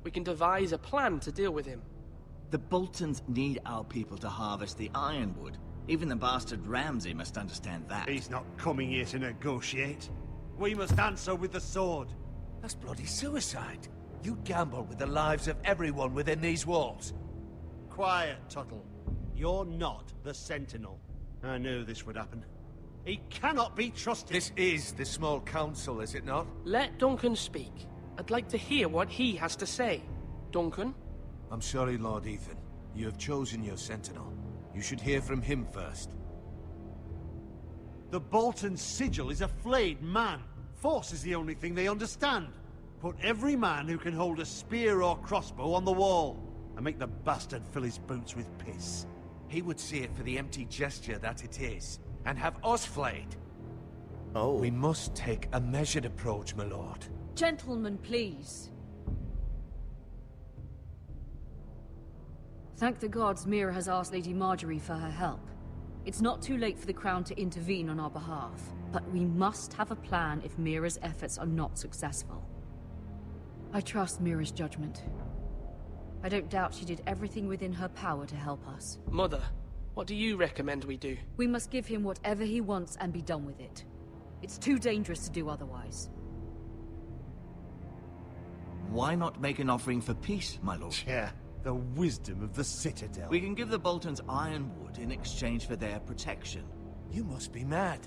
K: We can devise a plan to deal with him.
G: The Boltons need our people to harvest the ironwood. Even the bastard Ramsay must understand that.
E: He's not coming here to negotiate. We must answer with the sword.
C: That's bloody suicide. You gamble with the lives of everyone within these walls.
E: Quiet, Tuttle. You're not the Sentinel. I knew this would happen. He cannot be trusted.
C: This is the small council, is it not?
K: Let Duncan speak. I'd like to hear what he has to say. Duncan?
C: I'm sorry, Lord Ethan. You have chosen your sentinel. You should hear from him first.
E: The Bolton sigil is a flayed man. Force is the only thing they understand. Put every man who can hold a spear or crossbow on the wall, and make the bastard fill his boots with piss.
C: He would see it for the empty gesture that it is, and have us flayed.
A: Oh.
C: We must take a measured approach, my lord.
H: Gentlemen, please. Thank the gods Mira has asked Lady Marjorie for her help. It's not too late for the Crown to intervene on our behalf, but we must have a plan if Mira's efforts are not successful. I trust Mira's judgment. I don't doubt she did everything within her power to help us.
K: Mother, what do you recommend we do?
H: We must give him whatever he wants and be done with it. It's too dangerous to do otherwise.
G: Why not make an offering for peace, my lord?
E: Yeah, The wisdom of the Citadel.
G: We can give the Boltons ironwood in exchange for their protection.
F: You must be mad.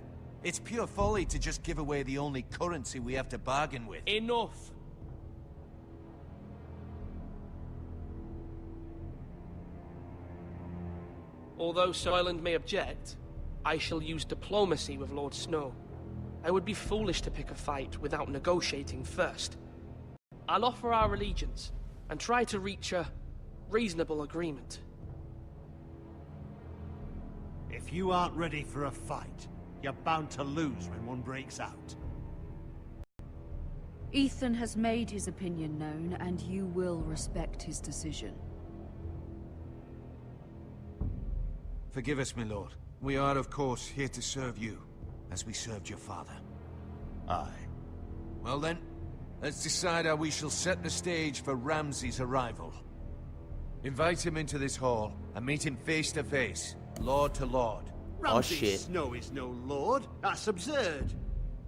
F: It's pure folly to just give away the only currency we have to bargain with.
K: Enough. Although Sir Royland may object, I shall use diplomacy with Lord Snow. I would be foolish to pick a fight without negotiating first. I'll offer our allegiance and try to reach a reasonable agreement.
E: If you aren't ready for a fight, you're bound to lose when one breaks out.
H: Ethan has made his opinion known, and you will respect his decision.
F: Forgive us, my lord. We are, of course, here to serve you, as we served your father.
E: Aye.
F: Well then, let's decide how we shall set the stage for Ramsay's arrival. Invite him into this hall, and meet him face to face, lord to lord.
E: Ramsay Snow is no lord. That's absurd.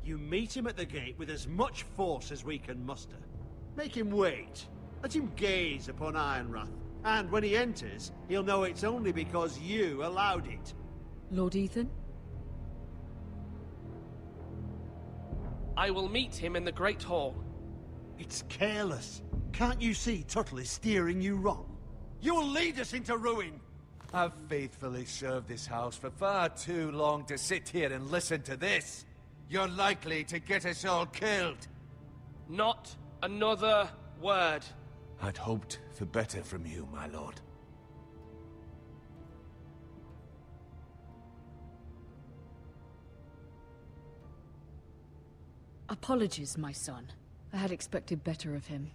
E: You meet him at the gate with as much force as we can muster. Make him wait. Let him gaze upon Ironrath. And when he enters, he'll know it's only because you allowed it.
H: Lord Ethan?
K: I will meet him in the Great Hall.
E: It's careless. Can't you see Tuttle is steering you wrong? You'll lead us into ruin!
F: I've faithfully served this house for far too long to sit here and listen to this. You're likely to get us all killed.
K: Not another word.
F: I'd hoped for better from you, my lord.
H: Apologies, my son. I had expected better of him.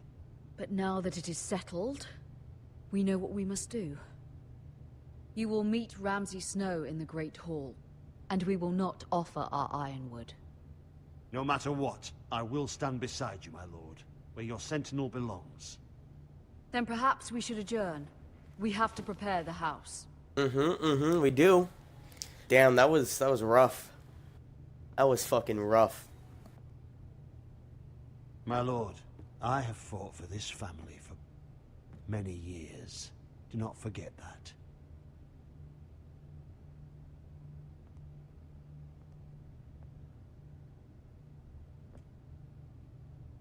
H: But now that it is settled, we know what we must do. You will meet Ramsay Snow in the Great Hall, and we will not offer our ironwood.
E: No matter what, I will stand beside you, my lord, where your sentinel belongs.
H: Then perhaps we should adjourn. We have to prepare the house.
A: We do. Damn, that was rough. That was fucking rough.
E: My lord, I have fought for this family for many years. Do not forget that.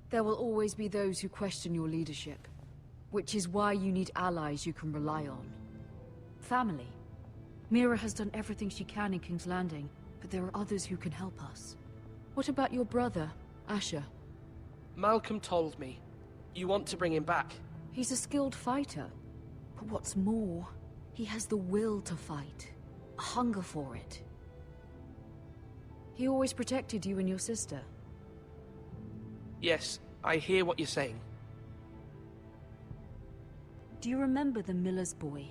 H: There will always be those who question your leadership, which is why you need allies you can rely on. Family. Mira has done everything she can in King's Landing, but there are others who can help us. What about your brother, Asher?
K: Malcolm told me. You want to bring him back?
H: He's a skilled fighter. But what's more, he has the will to fight. A hunger for it. He always protected you and your sister.
K: Yes, I hear what you're saying.
H: Do you remember the miller's boy?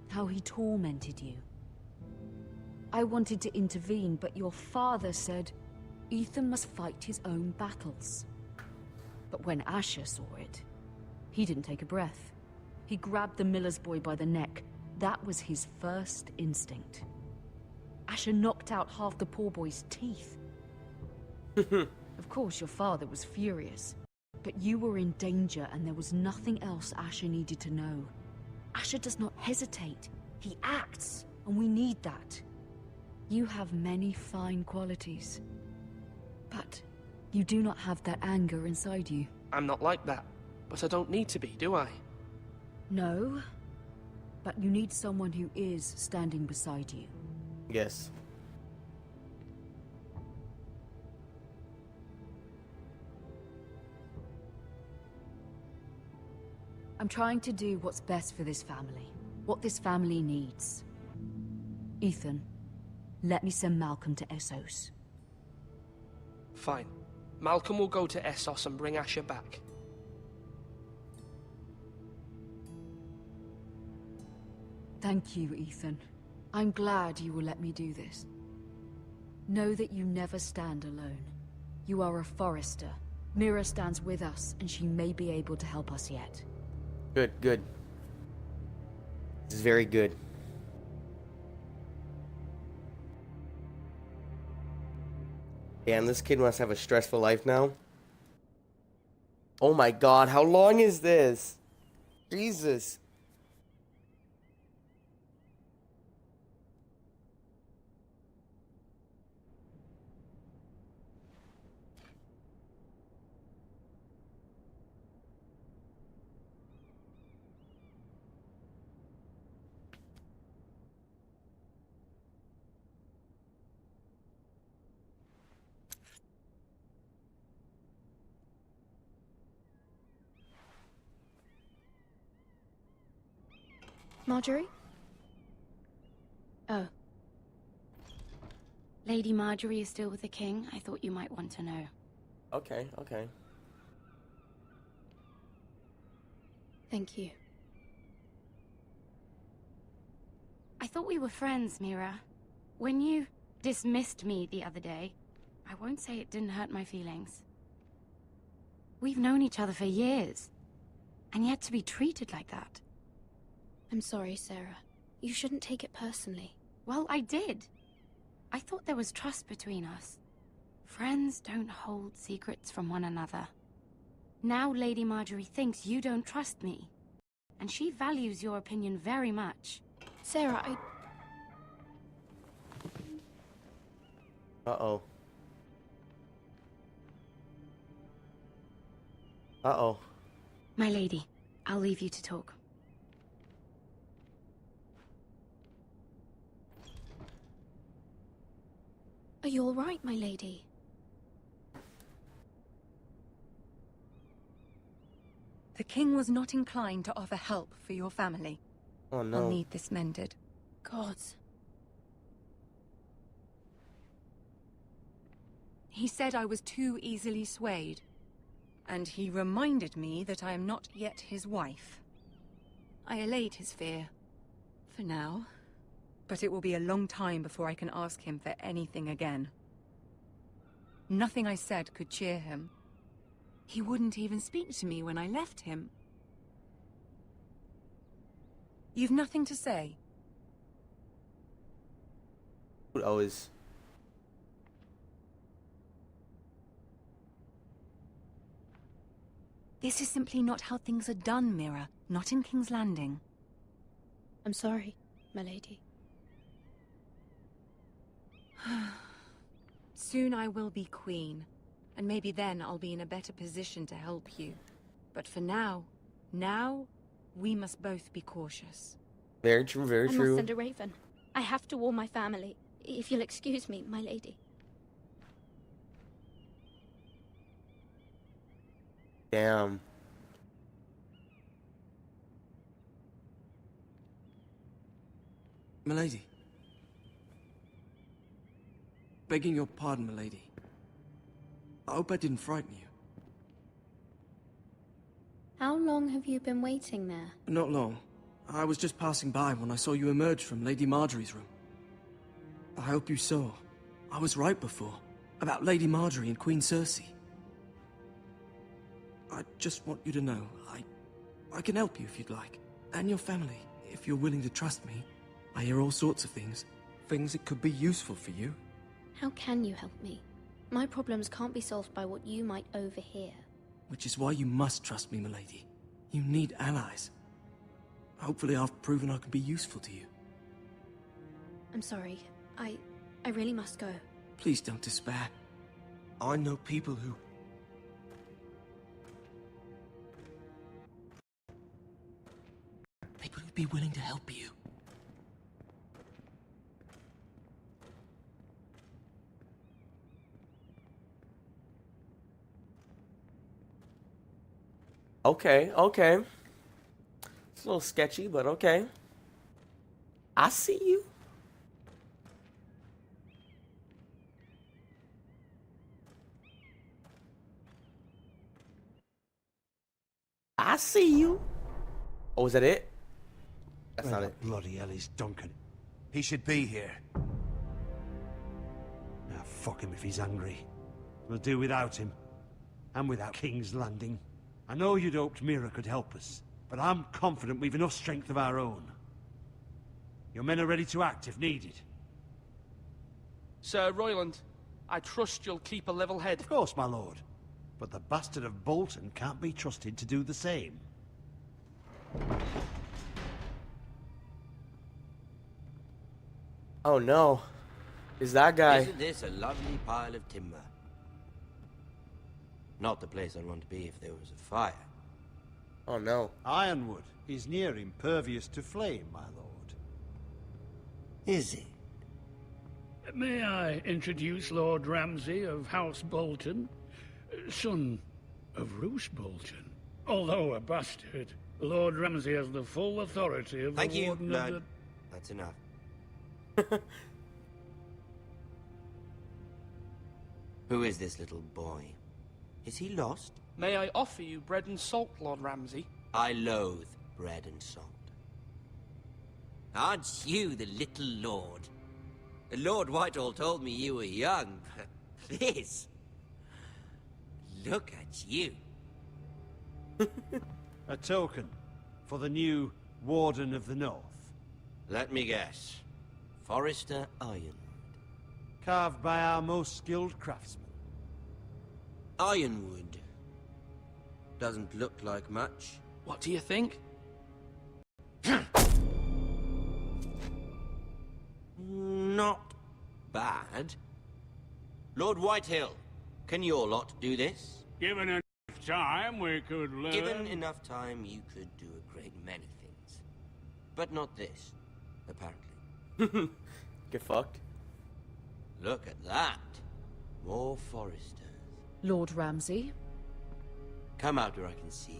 H: How he tormented you? I wanted to intervene, but your father said Ethan must fight his own battles. But when Asher saw it, he didn't take a breath. He grabbed the miller's boy by the neck. That was his first instinct. Asher knocked out half the poor boy's teeth. Of course, your father was furious. But you were in danger, and there was nothing else Asher needed to know. Asher does not hesitate. He acts, and we need that. You have many fine qualities. But you do not have that anger inside you.
K: I'm not like that, but I don't need to be, do I?
H: No, but you need someone who is standing beside you.
A: Yes.
H: I'm trying to do what's best for this family. What this family needs. Ethan, let me send Malcolm to Essos.
K: Fine. Malcolm will go to Essos and bring Asher back.
H: Thank you, Ethan. I'm glad you will let me do this. Know that you never stand alone. You are a Forrester. Mira stands with us, and she may be able to help us yet.
A: Good, good. This is very good. Damn, this kid must have a stressful life now. Oh my god, how long is this? Jesus.
P: Marjorie? Oh.
M: Lady Marjorie is still with the king. I thought you might want to know.
A: Okay, okay.
P: Thank you.
M: I thought we were friends, Mira. When you dismissed me the other day, I won't say it didn't hurt my feelings. We've known each other for years, and yet to be treated like that.
P: I'm sorry, Sarah. You shouldn't take it personally.
M: Well, I did. I thought there was trust between us. Friends don't hold secrets from one another. Now Lady Marjorie thinks you don't trust me, and she values your opinion very much.
P: Sarah,
A: Uh-oh. Uh-oh.
M: My lady, I'll leave you to talk.
P: Are you all right, my lady?
Q: The king was not inclined to offer help for your family.
A: Oh, no.
Q: I'll need this mended.
P: Gods.
Q: He said I was too easily swayed. And he reminded me that I am not yet his wife. I allayed his fear. For now. But it will be a long time before I can ask him for anything again. Nothing I said could cheer him. He wouldn't even speak to me when I left him. You've nothing to say?
A: Always.
Q: This is simply not how things are done, Mira. Not in King's Landing.
P: I'm sorry, my lady.
Q: Soon I will be queen, and maybe then I'll be in a better position to help you. But for now, we must both be cautious.
A: Very true, very
P: I
A: true.
P: must send a raven. I have to warn my family. If you'll excuse me, my lady.
A: Damn.
L: Milady. Begging your pardon, milady. I hope I didn't frighten you.
P: How long have you been waiting there?
L: Not long. I was just passing by when I saw you emerge from Lady Marjorie's room. I hope you saw. I was right before. About Lady Marjorie and Queen Cersei. I just want you to know, I can help you if you'd like. And your family, if you're willing to trust me. I hear all sorts of things. Things that could be useful for you.
P: How can you help me? My problems can't be solved by what you might overhear.
L: Which is why you must trust me, milady. You need allies. Hopefully I've proven I can be useful to you.
P: I'm sorry. I really must go.
L: Please don't despair. I know people who... People who'd be willing to help you.
A: Okay, okay. It's a little sketchy, but okay. I see you. I see you. Oh, is that it? That's
E: Where
A: not
E: the
A: it.
E: bloody hell is Duncan?
C: He should be here.
E: Now, fuck him if he's angry. We'll do without him. And without King's Landing. I know you'd hoped Mira could help us, but I'm confident we've enough strength of our own. Your men are ready to act if needed.
K: Sir Royland, I trust you'll keep a level head.
E: Of course, my lord. But the bastard of Bolton can't be trusted to do the same.
A: Oh no. Is that guy?
R: Isn't this a lovely pile of timber? Not the place I'd want to be if there was a fire.
A: Oh no.
E: Ironwood is near impervious to flame, my lord.
R: Is it?
O: May I introduce Lord Ramsay of House Bolton, son of Roose Bolton. Although a bastard, Lord Ramsay has the full authority of
R: Thank
O: the
R: you,
O: Warden
R: Lord.
O: of the...
R: That's enough. Who is this little boy? Is he lost?
K: May I offer you bread and salt, Lord Ramsay?
R: I loathe bread and salt. Aren't you the little lord? Lord Whitehall told me you were young, but this... Look at you.
E: A token for the new Warden of the North.
R: Let me guess. Forrester Ironwood.
E: Carved by our most skilled craftsmen.
R: Ironwood. Doesn't look like much.
K: What do you think?
R: Not bad. Lord Whitehill, can your lot do this?
O: Given enough time, we could learn...
R: Given enough time, you could do a great many things. But not this, apparently.
A: Get fucked.
R: Look at that. More Foresters.
H: Lord Ramsay?
R: Come out where I can see you.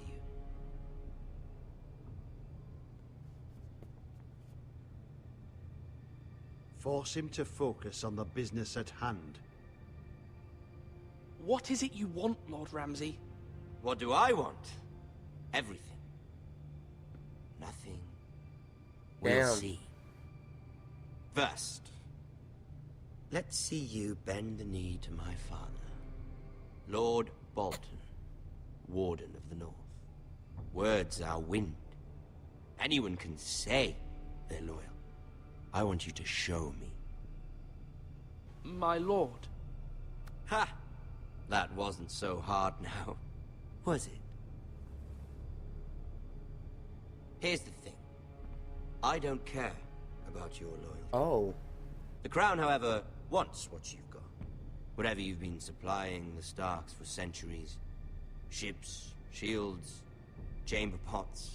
E: Force him to focus on the business at hand.
K: What is it you want, Lord Ramsay?
R: What do I want? Everything. Nothing. We'll
A: Damn.
R: see. First, let's see you bend the knee to my father, Lord Bolton, Warden of the North. Words are wind. Anyone can say they're loyal. I want you to show me.
K: My lord.
R: Ha! That wasn't so hard now, was it? Here's the thing. I don't care about your loyalty.
A: Oh.
R: The Crown, however, wants what you've got. Whatever you've been supplying the Starks for centuries. Ships, shields, chamber pots.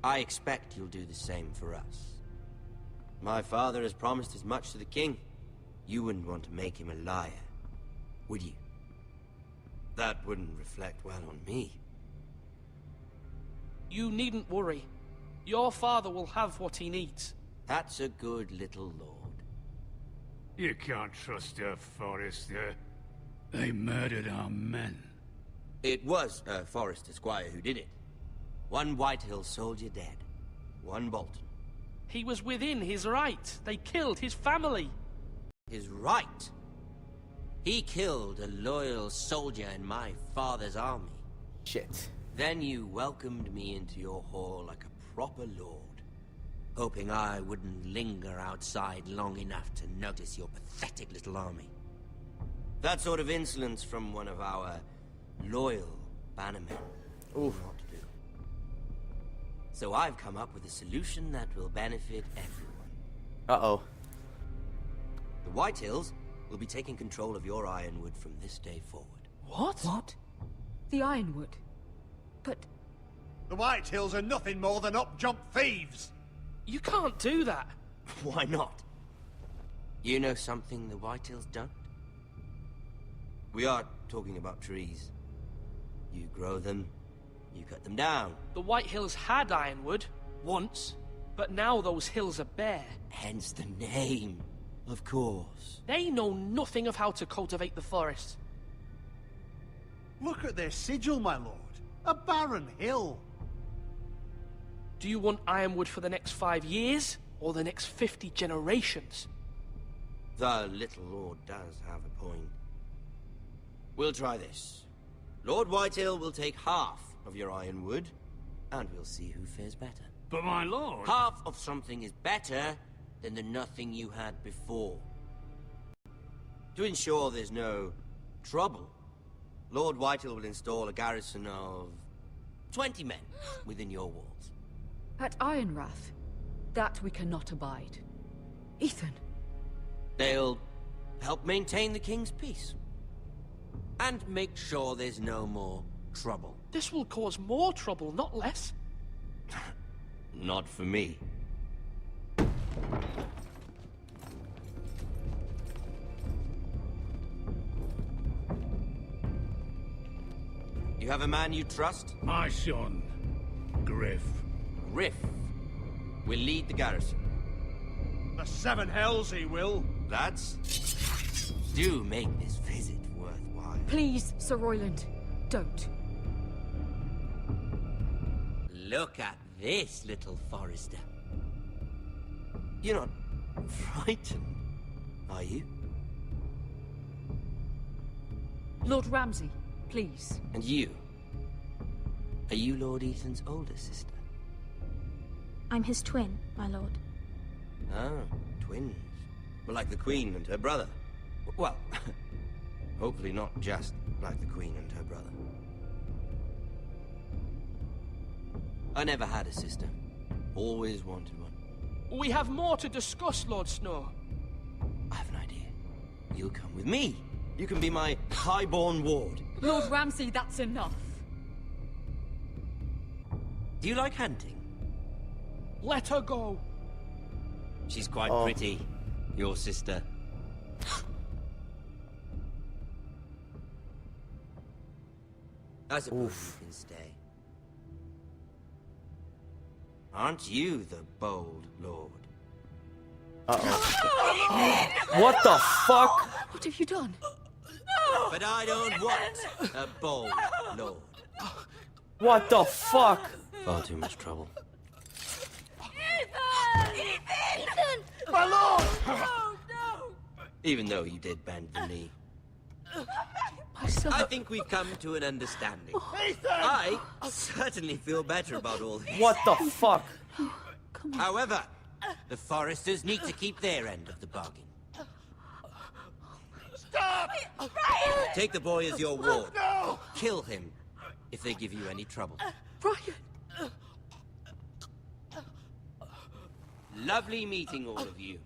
R: I expect you'll do the same for us. My father has promised as much to the king. You wouldn't want to make him a liar, would you? That wouldn't reflect well on me.
K: You needn't worry. Your father will have what he needs.
R: That's a good little lord.
O: You can't trust her, Forrester. They murdered our men.
R: It was a Forrester squire who did it. One Whitehill soldier dead. One Bolton.
K: He was within his right. They killed his family.
R: His right? He killed a loyal soldier in my father's army.
A: Shit.
R: Then you welcomed me into your hall like a proper lord, hoping I wouldn't linger outside long enough to notice your pathetic little army. That sort of insolence from one of our loyal bannermen.
A: Oof.
R: Not to do. So I've come up with a solution that will benefit everyone.
A: Uh-oh.
R: The Whitehills will be taking control of your Ironwood from this day forward.
K: What?
H: What? The Ironwood? But...
T: The Whitehills are nothing more than up-jump thieves!
K: You can't do that.
R: Why not? You know something the Whitehills don't? We are talking about trees. You grow them, you cut them down.
K: The White Hills had Ironwood, once, but now those hills are bare.
R: Hence the name, of course.
K: They know nothing of how to cultivate the forest.
T: Look at their sigil, my lord. A barren hill.
K: Do you want Ironwood for the next 5 years, or the next 50 generations?
R: The little lord does have a point. We'll try this. Lord Whitehill will take half of your Ironwood, and we'll see who fares better.
O: But my lord...
R: Half of something is better than the nothing you had before. To ensure there's no trouble, Lord Whitehill will install a garrison of 20 men within your walls.
H: At Ironrath? That we cannot abide. Ethan!
R: They'll help maintain the king's peace. And make sure there's no more trouble.
K: This will cause more trouble, not less.
R: Not for me. You have a man you trust?
O: My son.
C: Griff.
R: Griff will lead the garrison.
E: The seven hells he will.
R: Lads, do make this visit worthwhile.
H: Please, Sir Royland, don't.
R: Look at this, little Forrester. You're not frightened, are you?
H: Lord Ramsay, please.
R: And you? Are you Lord Ethan's older sister?
I: I'm his twin, my lord.
R: Ah, twins. Well, like the Queen and her brother. Well, hopefully not just like the Queen and her brother. I never had a sister. Always wanted one.
K: We have more to discuss, Lord Snow.
R: I have an idea. You'll come with me. You can be my highborn ward.
H: Lord Ramsay, that's enough.
R: Do you like hunting?
K: Let her go.
R: She's quite pretty, your sister. I suppose you can stay. Aren't you the bold lord?
A: What the fuck?
H: What have you done?
R: But I don't want a bold lord.
A: What the fuck?
R: Far too much trouble.
S: Ethan!
E: My lord!
S: Oh, no!
R: Even though you did bend the knee.
H: My son.
R: I think we've come to an understanding.
E: Ethan!
R: I certainly feel better about all this.
A: What the fuck?
R: However, the Foresters need to keep their end of the bargain.
E: Stop!
S: Ryan!
R: Take the boy as your ward.
E: No!
R: Kill him if they give you any trouble.
H: Ryan!
R: Lovely meeting all of you.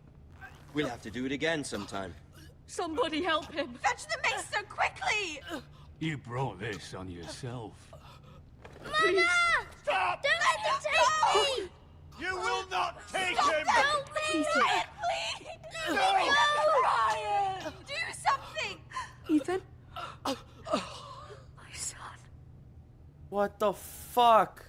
R: We'll have to do it again sometime.
H: Somebody help him!
S: Fetch the mace so quickly!
O: You brought this on yourself.
S: Mama!
E: Stop!
S: Don't let them take me!
E: You will not take
S: Stop,
E: him!
S: help me! Ryan, please!
E: No!
S: Ryan! Do something!
H: Ethan? My son.
A: What the fuck?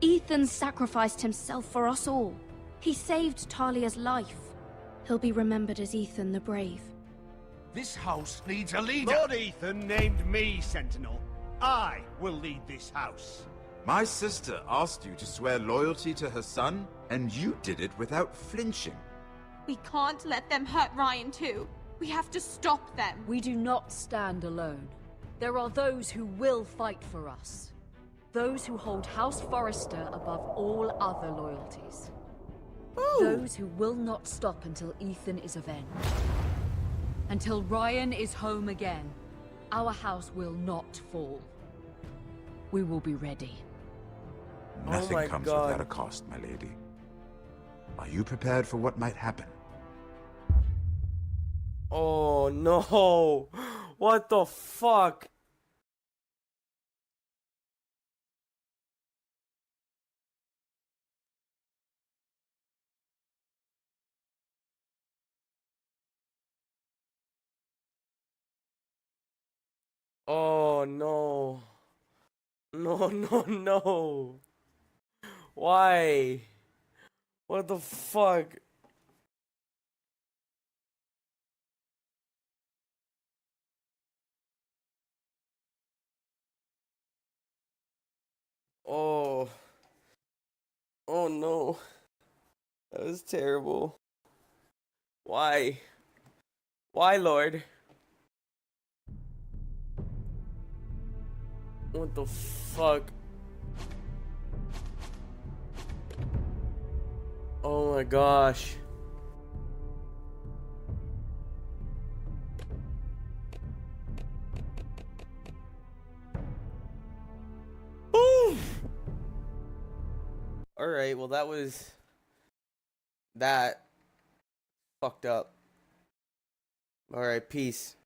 P: Ethan sacrificed himself for us all. He saved Talia's life. He'll be remembered as Ethan the Brave.
C: This house needs a leader.
E: Lord Ethan named me Sentinel. I will lead this house.
N: My sister asked you to swear loyalty to her son, and you did it without flinching.
S: We can't let them hurt Ryan too. We have to stop them.
H: We do not stand alone. There are those who will fight for us. Those who hold House Forrester above all other loyalties. Those who will not stop until Ethan is avenged. Until Ryan is home again, our house will not fall. We will be ready.
N: Nothing
A: my
N: comes
A: God.
N: without a cost, my lady. Are you prepared for what might happen?
A: Oh no. What the fuck? Oh no. No, no, no. Why? What the fuck? Oh. Oh no. That was terrible. Why? Why, Lord? What the fuck? Oh my gosh. Alright, well that was that fucked up. Alright, peace.